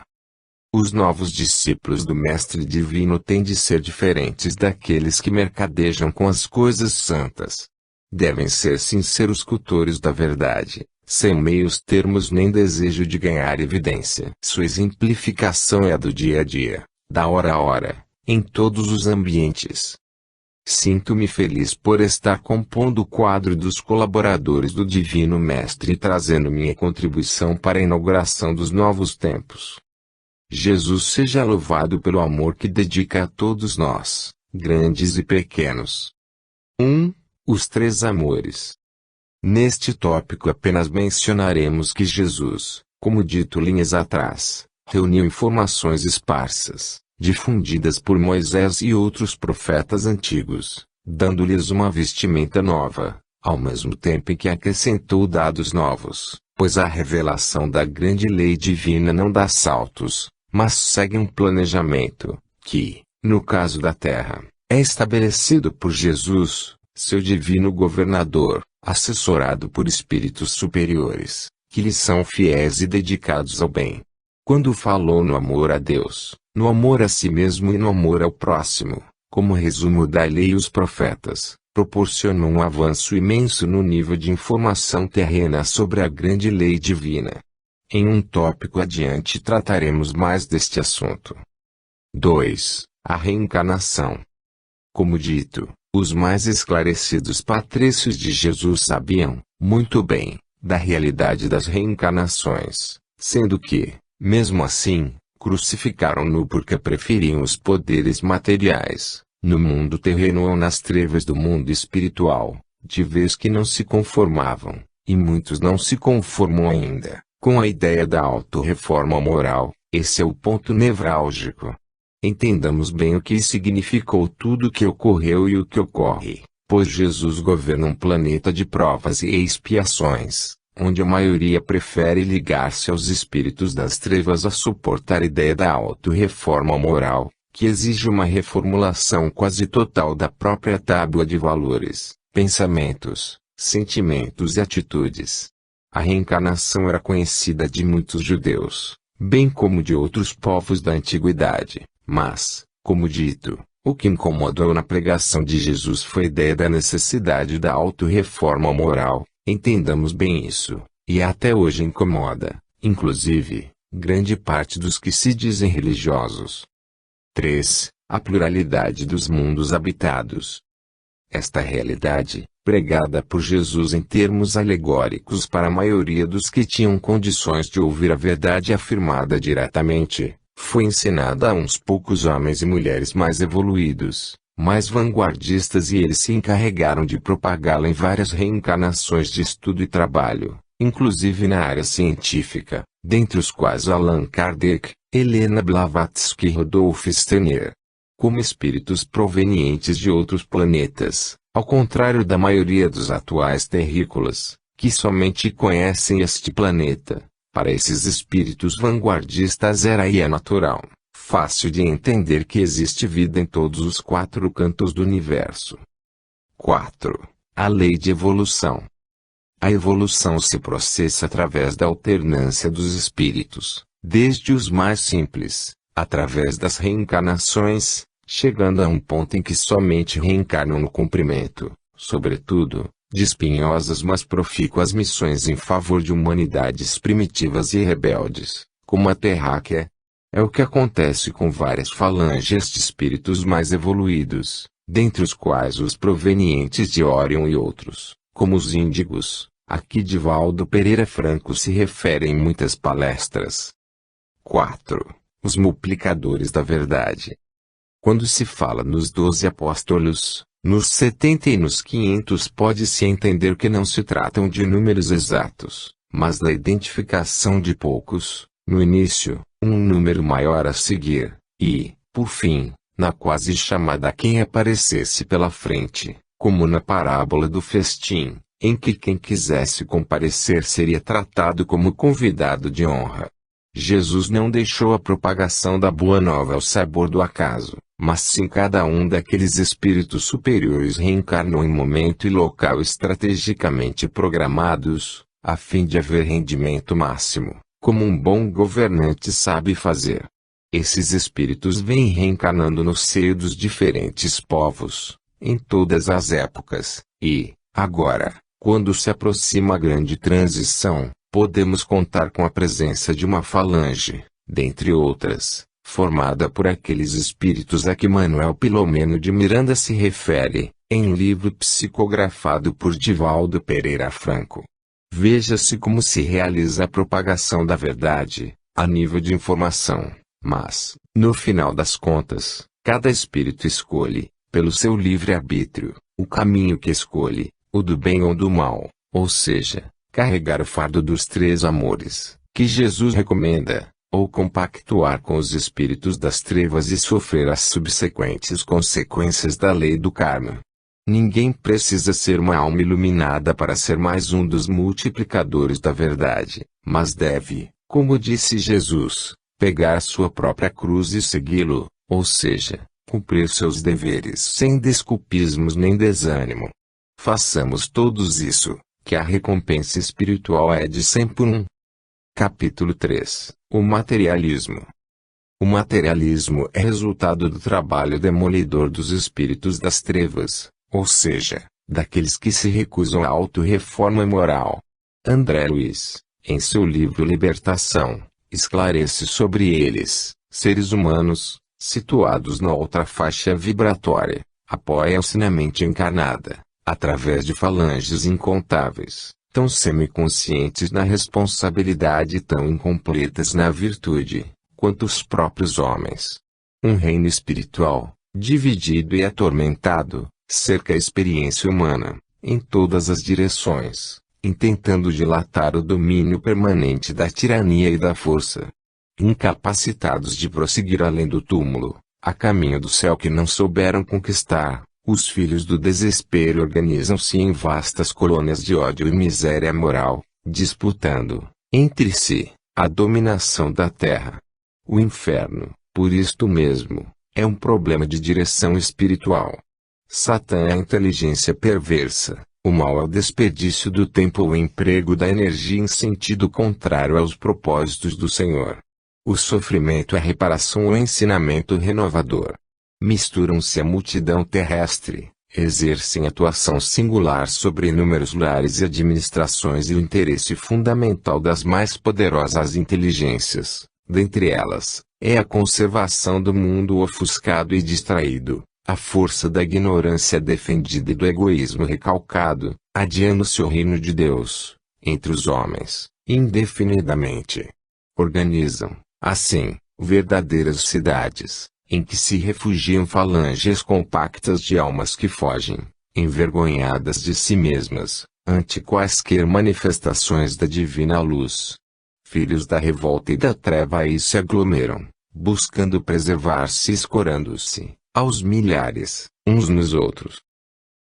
Os novos discípulos do Mestre Divino têm de ser diferentes daqueles que mercadejam com as coisas santas. Devem ser sinceros cultores da verdade, sem meios termos nem desejo de ganhar evidência. Sua exemplificação é a do dia a dia, da hora a hora, em todos os ambientes. Sinto-me feliz por estar compondo o quadro dos colaboradores do Divino Mestre e trazendo minha contribuição para a inauguração dos novos tempos. Jesus seja louvado pelo amor que dedica a todos nós, grandes e pequenos. 1. Os três amores. Neste tópico apenas mencionaremos que Jesus, como dito linhas atrás, reuniu informações esparsas, difundidas por Moisés e outros profetas antigos, dando-lhes uma vestimenta nova, ao mesmo tempo em que acrescentou dados novos, pois a revelação da grande lei divina não dá saltos, mas segue um planejamento, que, no caso da Terra, é estabelecido por Jesus, seu divino governador, assessorado por espíritos superiores, que lhe são fiéis e dedicados ao bem. Quando falou no amor a Deus, no amor a si mesmo e no amor ao próximo, como resumo da lei e os profetas, proporcionou um avanço imenso no nível de informação terrena sobre a grande lei divina. Em um tópico adiante trataremos mais deste assunto. 2. A reencarnação. Como dito, os mais esclarecidos patrícios de Jesus sabiam, muito bem, da realidade das reencarnações, sendo que, mesmo assim, crucificaram-no porque preferiam os poderes materiais, no mundo terreno ou nas trevas do mundo espiritual, de vez que não se conformavam, e muitos não se conformam ainda, com a ideia da autorreforma moral. Esse é o ponto nevrálgico. Entendamos bem o que significou tudo o que ocorreu e o que ocorre, pois Jesus governa um planeta de provas e expiações, onde a maioria prefere ligar-se aos espíritos das trevas a suportar a ideia da auto-reforma moral, que exige uma reformulação quase total da própria tábua de valores, pensamentos, sentimentos e atitudes. A reencarnação era conhecida de muitos judeus, bem como de outros povos da antiguidade, mas, como dito, o que incomodou na pregação de Jesus foi a ideia da necessidade da auto-reforma moral. Entendamos bem isso, e até hoje incomoda, inclusive, grande parte dos que se dizem religiosos. 3. A pluralidade dos mundos habitados. Esta realidade, pregada por Jesus em termos alegóricos para a maioria dos que tinham condições de ouvir a verdade afirmada diretamente, foi ensinada a uns poucos homens e mulheres mais evoluídos, mais vanguardistas, e eles se encarregaram de propagá-la em várias reencarnações de estudo e trabalho, inclusive na área científica, dentre os quais Allan Kardec, Helena Blavatsky e Rudolf Steiner. Como espíritos provenientes de outros planetas, ao contrário da maioria dos atuais terrícolas, que somente conhecem este planeta, para esses espíritos vanguardistas era e é natural, fácil de entender que existe vida em todos os 4 cantos do universo. 4. A lei de evolução. A evolução se processa através da alternância dos espíritos, desde os mais simples, através das reencarnações, chegando a um ponto em que somente reencarnam no cumprimento, sobretudo, de espinhosas mas profícuas missões em favor de humanidades primitivas e rebeldes, como a terráquea. É o que acontece com várias falanges de espíritos mais evoluídos, dentre os quais os provenientes de Órion e outros, como os índigos, a que Divaldo Pereira Franco se refere em muitas palestras. 4. Os multiplicadores da verdade. Quando se fala nos 12 apóstolos, nos 70 e nos 500, pode-se entender que não se tratam de números exatos, mas da identificação de poucos, no início, um número maior a seguir, e, por fim, na quase chamada a quem aparecesse pela frente, como na parábola do festim, em que quem quisesse comparecer seria tratado como convidado de honra. Jesus não deixou a propagação da Boa Nova ao sabor do acaso, mas sim cada um daqueles espíritos superiores reencarnou em momento e local estrategicamente programados, a fim de haver rendimento máximo, como um bom governante sabe fazer. Esses espíritos vêm reencarnando no seio dos diferentes povos, em todas as épocas, e, agora, quando se aproxima a grande transição, podemos contar com a presença de uma falange, dentre outras, formada por aqueles espíritos a que Manuel Filomeno de Miranda se refere, em livro psicografado por Divaldo Pereira Franco. Veja-se como se realiza a propagação da verdade, a nível de informação, mas, no final das contas, cada espírito escolhe, pelo seu livre-arbítrio, o caminho que escolhe, o do bem ou do mal, ou seja, carregar o fardo dos 3 amores, que Jesus recomenda, ou compactuar com os espíritos das trevas e sofrer as subsequentes consequências da lei do karma. Ninguém precisa ser uma alma iluminada para ser mais um dos multiplicadores da verdade, mas deve, como disse Jesus, pegar sua própria cruz e segui-lo, ou seja, cumprir seus deveres sem desculpismos nem desânimo. Façamos todos isso, que a recompensa espiritual é de 100 por 1. Capítulo 3. O materialismo. O materialismo é resultado do trabalho demolidor dos espíritos das trevas, ou seja, daqueles que se recusam à auto-reforma moral. André Luiz, em seu livro Libertação, esclarece sobre eles, seres humanos, situados na outra faixa vibratória, apoiam-se na mente encarnada, através de falanges incontáveis, tão semiconscientes na responsabilidade e tão incompletas na virtude, quanto os próprios homens. Um reino espiritual, dividido e atormentado, cerca a experiência humana, em todas as direções, intentando dilatar o domínio permanente da tirania e da força. Incapacitados de prosseguir além do túmulo, a caminho do céu que não souberam conquistar, Os filhos do desespero organizam-se em vastas colônias de ódio e miséria moral, disputando, entre si, a dominação da terra. O inferno, por isto mesmo, é um problema de direção espiritual. Satã é a inteligência perversa, o mal é o desperdício do tempo ou o emprego da energia em sentido contrário aos propósitos do Senhor. O sofrimento é reparação ou ensinamento renovador. Misturam-se a multidão terrestre, exercem atuação singular sobre inúmeros lares e administrações e o interesse fundamental das mais poderosas inteligências, dentre elas, é a conservação do mundo ofuscado e distraído, a força da ignorância defendida e do egoísmo recalcado, adiando-se o reino de Deus, entre os homens, indefinidamente. Organizam, assim, verdadeiras cidades, em que se refugiam falanges compactas de almas que fogem, envergonhadas de si mesmas, ante quaisquer manifestações da divina luz. Filhos da revolta e da treva aí se aglomeram, buscando preservar-se e escorando-se, aos milhares, uns nos outros.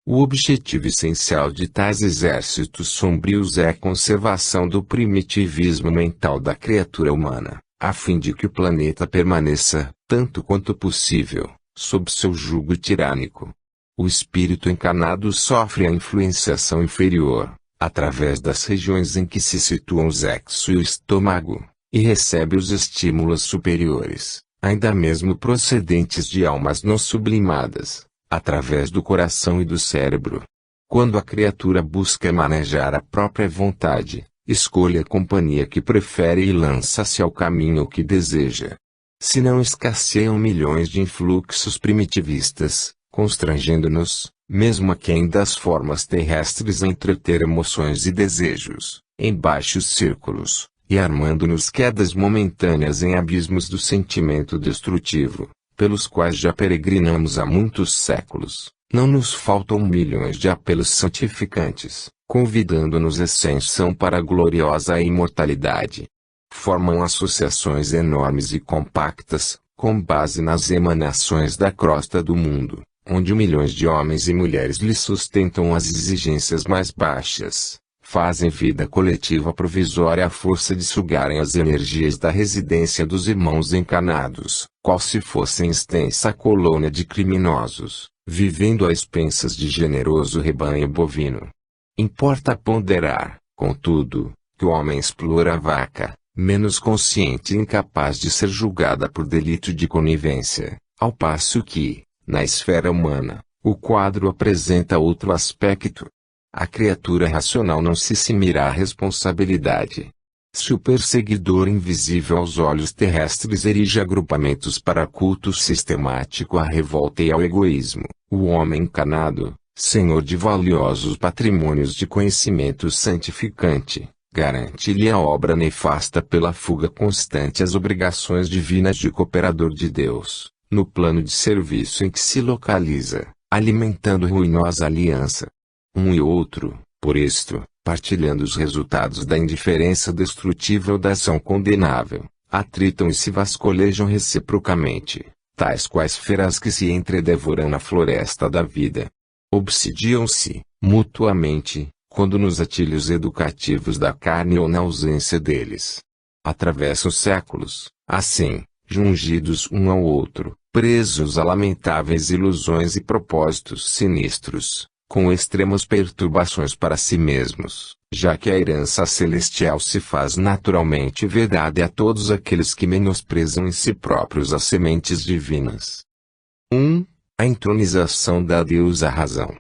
O objetivo essencial de tais exércitos sombrios é a conservação do primitivismo mental da criatura humana, a fim de que o planeta permaneça, tanto quanto possível, sob seu jugo tirânico. O espírito encarnado sofre a influenciação inferior, através das regiões em que se situam o sexo e o estômago, e recebe os estímulos superiores, ainda mesmo procedentes de almas não sublimadas, através do coração e do cérebro. Quando a criatura busca manejar a própria vontade, escolhe a companhia que prefere e lança-se ao caminho que deseja. Se não escasseiam milhões de influxos primitivistas, constrangendo-nos, mesmo aquém das formas terrestres a entreter emoções e desejos, em baixos círculos, e armando-nos quedas momentâneas em abismos do sentimento destrutivo, pelos quais já peregrinamos há muitos séculos, não nos faltam milhões de apelos santificantes, convidando-nos à ascensão para a gloriosa imortalidade. Formam associações enormes e compactas, com base nas emanações da crosta do mundo, onde milhões de homens e mulheres lhe sustentam as exigências mais baixas, fazem vida coletiva provisória à força de sugarem as energias da residência dos irmãos encarnados, qual se fossem extensa colônia de criminosos, vivendo a expensas de generoso rebanho bovino. Importa ponderar, contudo, que o homem explora a vaca, menos consciente e incapaz de ser julgada por delito de conivência, ao passo que, na esfera humana, o quadro apresenta outro aspecto. A criatura racional não se cimirá à responsabilidade. Se o perseguidor invisível aos olhos terrestres erige agrupamentos para culto sistemático à revolta e ao egoísmo, o homem encarnado, senhor de valiosos patrimônios de conhecimento santificante, garante-lhe a obra nefasta pela fuga constante às obrigações divinas de cooperador de Deus, no plano de serviço em que se localiza, alimentando ruinosa aliança. Um e outro, por isto, partilhando os resultados da indiferença destrutiva ou da ação condenável, atritam e se vasculhejam reciprocamente, tais quais feras que se entredevoram na floresta da vida. Obsidiam-se, mutuamente, quando nos atilhos educativos da carne ou na ausência deles. Atravessam séculos, assim, jungidos um ao outro, presos a lamentáveis ilusões e propósitos sinistros, com extremas perturbações para si mesmos, já que a herança celestial se faz naturalmente vedada a todos aqueles que menosprezam em si próprios as sementes divinas. 1. A entronização da deusa razão.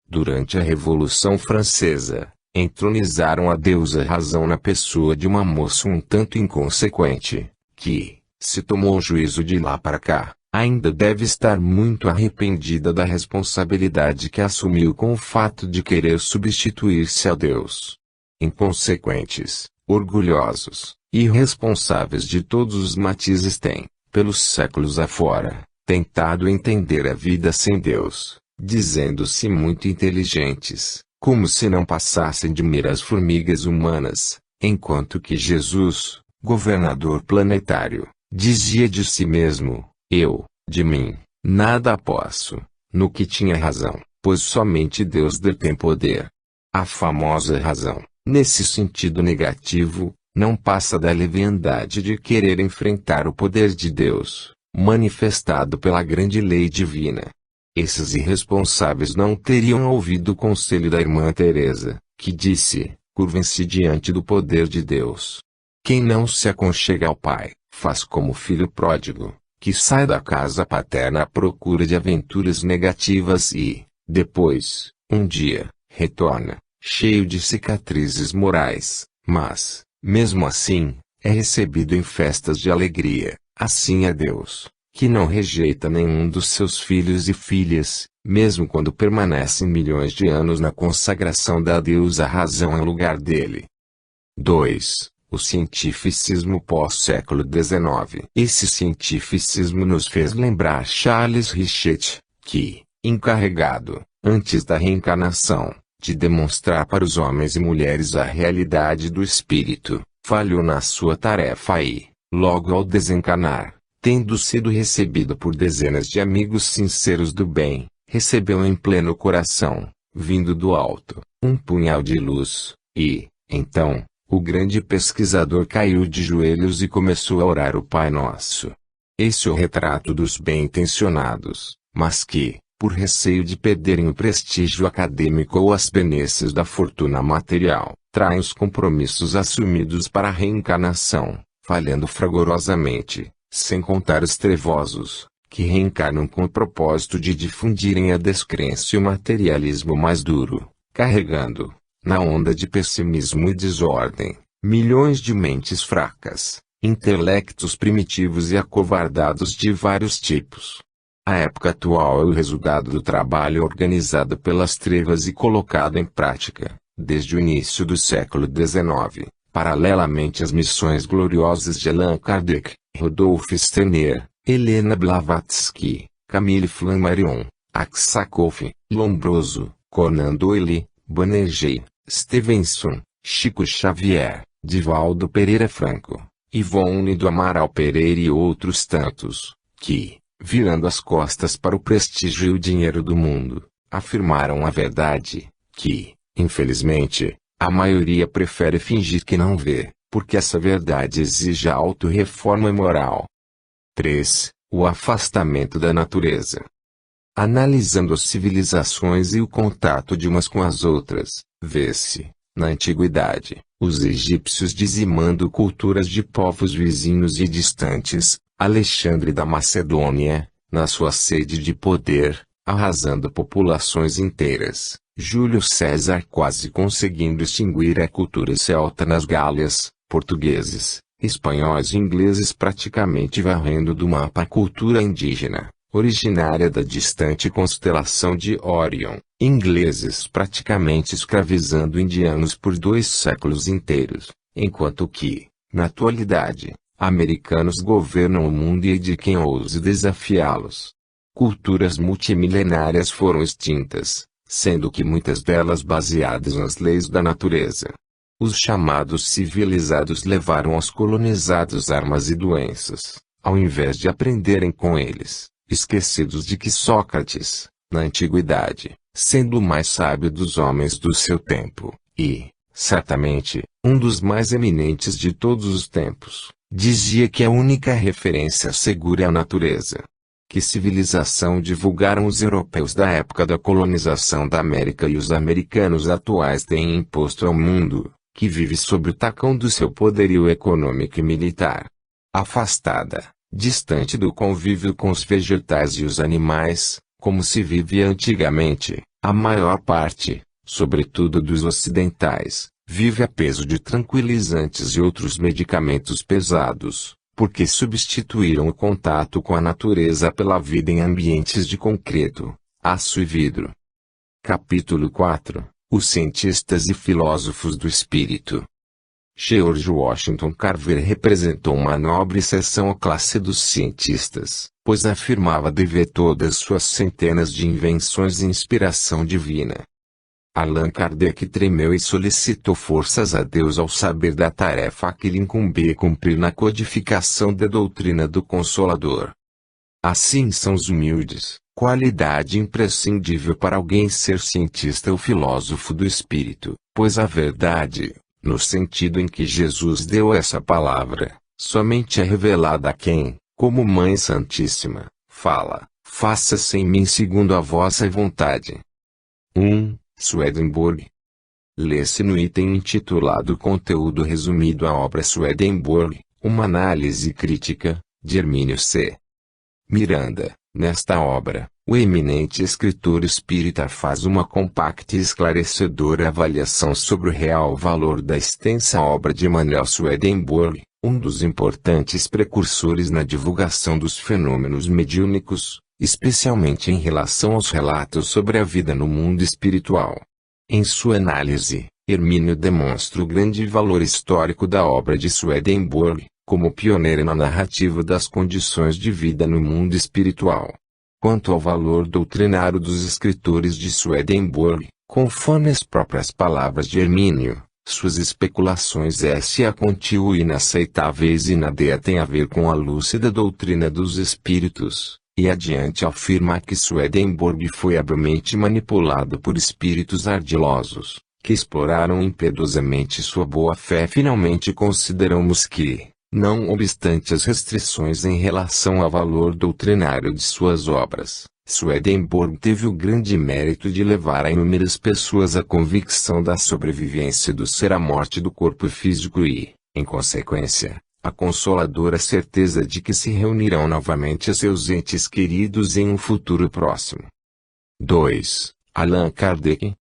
Durante a Revolução Francesa, entronizaram a deusa razão na pessoa de uma moça um tanto inconsequente, que, se tomou juízo de lá para cá, ainda deve estar muito arrependida da responsabilidade que assumiu com o fato de querer substituir-se a Deus. Inconsequentes, orgulhosos, irresponsáveis de todos os matizes têm, pelos séculos afora, tentado entender a vida sem Deus, dizendo-se muito inteligentes, como se não passassem de meras formigas humanas, enquanto que Jesus, governador planetário, dizia de si mesmo: eu, de mim, nada posso, no que tinha razão, pois somente Deus detém poder. A famosa razão, nesse sentido negativo, não passa da leviandade de querer enfrentar o poder de Deus, manifestado pela grande lei divina. Esses irresponsáveis não teriam ouvido o conselho da irmã Teresa, que disse: curvem-se diante do poder de Deus. Quem não se aconchega ao Pai, faz como o filho pródigo, que sai da casa paterna à procura de aventuras negativas e, depois, um dia, retorna, cheio de cicatrizes morais, mas, mesmo assim, é recebido em festas de alegria. Assim é Deus, que não rejeita nenhum dos seus filhos e filhas, mesmo quando permanecem milhões de anos na consagração da Deus a razão em lugar dele. 2. O cientificismo pós-século XIX. Esse cientificismo nos fez lembrar Charles Richet, que, encarregado, antes da reencarnação, de demonstrar para os homens e mulheres a realidade do espírito, falhou na sua tarefa e, logo ao desencarnar, tendo sido recebido por dezenas de amigos sinceros do bem, recebeu em pleno coração, vindo do alto, um punhal de luz, e, então, o grande pesquisador caiu de joelhos e começou a orar o Pai Nosso. Esse é o retrato dos bem-intencionados, mas que, por receio de perderem o prestígio acadêmico ou as benesses da fortuna material, traem os compromissos assumidos para a reencarnação, falhando fragorosamente, sem contar os trevosos, que reencarnam com o propósito de difundirem a descrença e o materialismo mais duro, carregando, na onda de pessimismo e desordem, milhões de mentes fracas, intelectos primitivos e acovardados de vários tipos. A época atual é o resultado do trabalho organizado pelas trevas e colocado em prática, desde o início do século XIX, paralelamente às missões gloriosas de Allan Kardec, Rudolf Steiner, Helena Blavatsky, Camille Flammarion, Aksakov, Lombroso, Conan Doyle, Banerjee, Stevenson, Chico Xavier, Divaldo Pereira Franco, Ivone do Amaral Pereira e outros tantos, que, virando as costas para o prestígio e o dinheiro do mundo, afirmaram a verdade, que, infelizmente, a maioria prefere fingir que não vê, porque essa verdade exige a autorreforma moral. 3. O afastamento da natureza. Analisando as civilizações e o contato de umas com as outras, vê-se, na antiguidade, os egípcios dizimando culturas de povos vizinhos e distantes, Alexandre da Macedônia, na sua sede de poder, arrasando populações inteiras, Júlio César quase conseguindo extinguir a cultura celta nas Gálias, portugueses, espanhóis e ingleses praticamente varrendo do mapa a cultura indígena, originária da distante constelação de Órion, ingleses praticamente escravizando indianos por 2 séculos inteiros, enquanto que, na atualidade, americanos governam o mundo e de quem ouse desafiá-los. Culturas multimilenárias foram extintas, sendo que muitas delas baseadas nas leis da natureza. Os chamados civilizados levaram aos colonizados armas e doenças, ao invés de aprenderem com eles, esquecidos de que Sócrates, na antiguidade, sendo o mais sábio dos homens do seu tempo, e, certamente, um dos mais eminentes de todos os tempos, dizia que a única referência segura é a natureza. Que civilização divulgaram os europeus da época da colonização da América e os americanos atuais têm imposto ao mundo, que vive sob o tacão do seu poderio econômico e militar? Afastada, distante do convívio com os vegetais e os animais, como se vivia antigamente, a maior parte, sobretudo dos ocidentais, vive a peso de tranquilizantes e outros medicamentos pesados, porque substituíram o contato com a natureza pela vida em ambientes de concreto, aço e vidro. Capítulo 4. Os cientistas e filósofos do espírito. George Washington Carver representou uma nobre seção à classe dos cientistas, pois afirmava dever todas suas centenas de invenções e inspiração divina. Allan Kardec tremeu e solicitou forças a Deus ao saber da tarefa que lhe incumbia cumprir na codificação da doutrina do Consolador. Assim são os humildes, qualidade imprescindível para alguém ser cientista ou filósofo do espírito, pois a verdade, no sentido em que Jesus deu essa palavra, somente é revelada a quem, como Mãe Santíssima, fala: faça-se em mim segundo a vossa vontade. 1. Swedenborg. Lê-se no item intitulado Conteúdo resumido a obra Swedenborg, uma análise crítica, de Hermínio C. Miranda. Nesta obra, o eminente escritor espírita faz uma compacta e esclarecedora avaliação sobre o real valor da extensa obra de Emanuel Swedenborg, um dos importantes precursores na divulgação dos fenômenos mediúnicos, especialmente em relação aos relatos sobre a vida no mundo espiritual. Em sua análise, Hermínio demonstra o grande valor histórico da obra de Swedenborg, como pioneiro na narrativa das condições de vida no mundo espiritual. Quanto ao valor doutrinário dos escritores de Swedenborg, conforme as próprias palavras de Hermínio, suas especulações a contínuo inaceitáveis e nada têm a ver com a lúcida doutrina dos espíritos, e adiante afirma que Swedenborg foi habilmente manipulado por espíritos ardilosos, que exploraram impiedosamente sua boa-fé. Finalmente consideramos que, não obstante as restrições em relação ao valor doutrinário de suas obras, Swedenborg teve o grande mérito de levar a inúmeras pessoas à convicção da sobrevivência do ser à morte do corpo físico e, em consequência, a consoladora certeza de que se reunirão novamente a seus entes queridos em um futuro próximo. 2. Allan Kardec.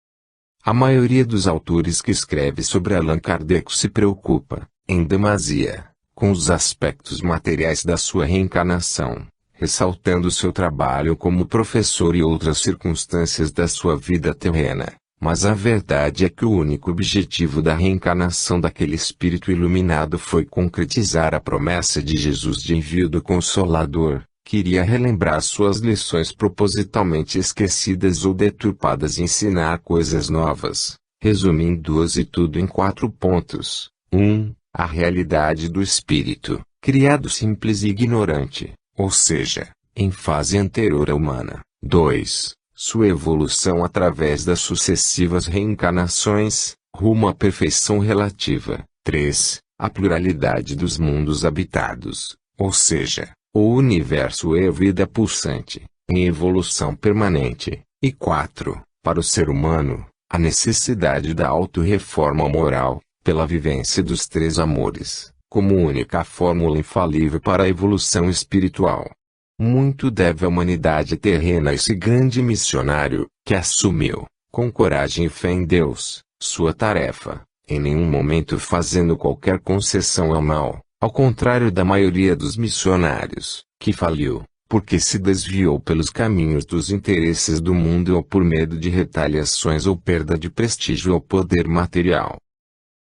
A maioria dos autores que escreve sobre Allan Kardec se preocupa, em demasia, com os aspectos materiais da sua reencarnação, ressaltando seu trabalho como professor e outras circunstâncias da sua vida terrena. Mas a verdade é que o único objetivo da reencarnação daquele espírito iluminado foi concretizar a promessa de Jesus de envio do Consolador, que iria relembrar suas lições propositalmente esquecidas ou deturpadas e ensinar coisas novas, resumindo-as e tudo em 4 pontos. 1. A realidade do espírito, criado simples e ignorante, ou seja, em fase anterior à humana. 2. Sua evolução através das sucessivas reencarnações, rumo à perfeição relativa. 3. A pluralidade dos mundos habitados, ou seja, o universo é vida pulsante, em evolução permanente. E 4. Para o ser humano, a necessidade da autorreforma moral, pela vivência dos 3 amores, como única fórmula infalível para a evolução espiritual. Muito deve a humanidade terrena a esse grande missionário, que assumiu, com coragem e fé em Deus, sua tarefa, em nenhum momento fazendo qualquer concessão ao mal, ao contrário da maioria dos missionários, que faliu, porque se desviou pelos caminhos dos interesses do mundo ou por medo de retaliações ou perda de prestígio ou poder material.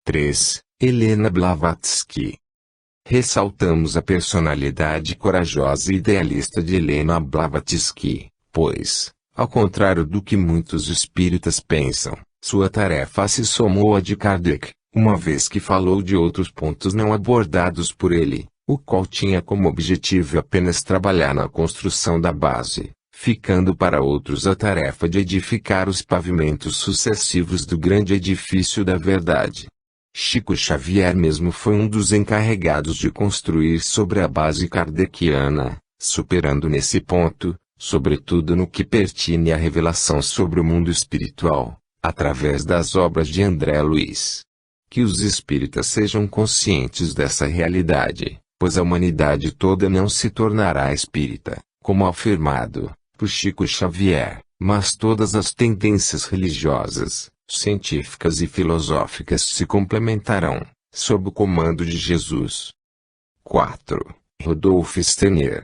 3. Helena Blavatsky. Ressaltamos a personalidade corajosa e idealista de Helena Blavatsky, pois, ao contrário do que muitos espíritas pensam, sua tarefa se somou à de Kardec, uma vez que falou de outros pontos não abordados por ele, o qual tinha como objetivo apenas trabalhar na construção da base, ficando para outros a tarefa de edificar os pavimentos sucessivos do grande edifício da verdade. Chico Xavier mesmo foi um dos encarregados de construir sobre a base kardeciana, superando nesse ponto, sobretudo no que pertine à revelação sobre o mundo espiritual, através das obras de André Luiz. Que os espíritas sejam conscientes dessa realidade, pois a humanidade toda não se tornará espírita, como afirmado por Chico Xavier, mas todas as tendências religiosas, científicas e filosóficas se complementarão, sob o comando de Jesus. 4. Rudolf Steiner.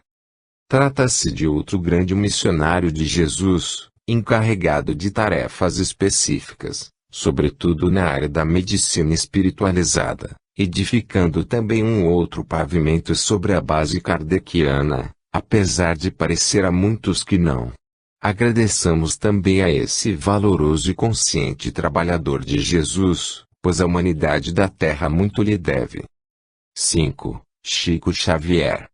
Trata-se de outro grande missionário de Jesus, encarregado de tarefas específicas, sobretudo na área da medicina espiritualizada, edificando também um outro pavimento sobre a base kardeciana, apesar de parecer a muitos que não. Agradeçamos também a esse valoroso e consciente trabalhador de Jesus, pois a humanidade da Terra muito lhe deve. 5. Chico Xavier.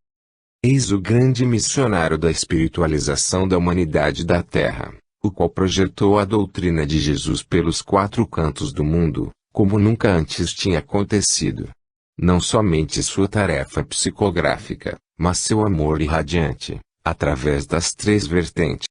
Eis o grande missionário da espiritualização da humanidade da Terra, o qual projetou a doutrina de Jesus pelos 4 cantos do mundo, como nunca antes tinha acontecido. Não somente sua tarefa psicográfica, mas seu amor irradiante, através das 3 vertentes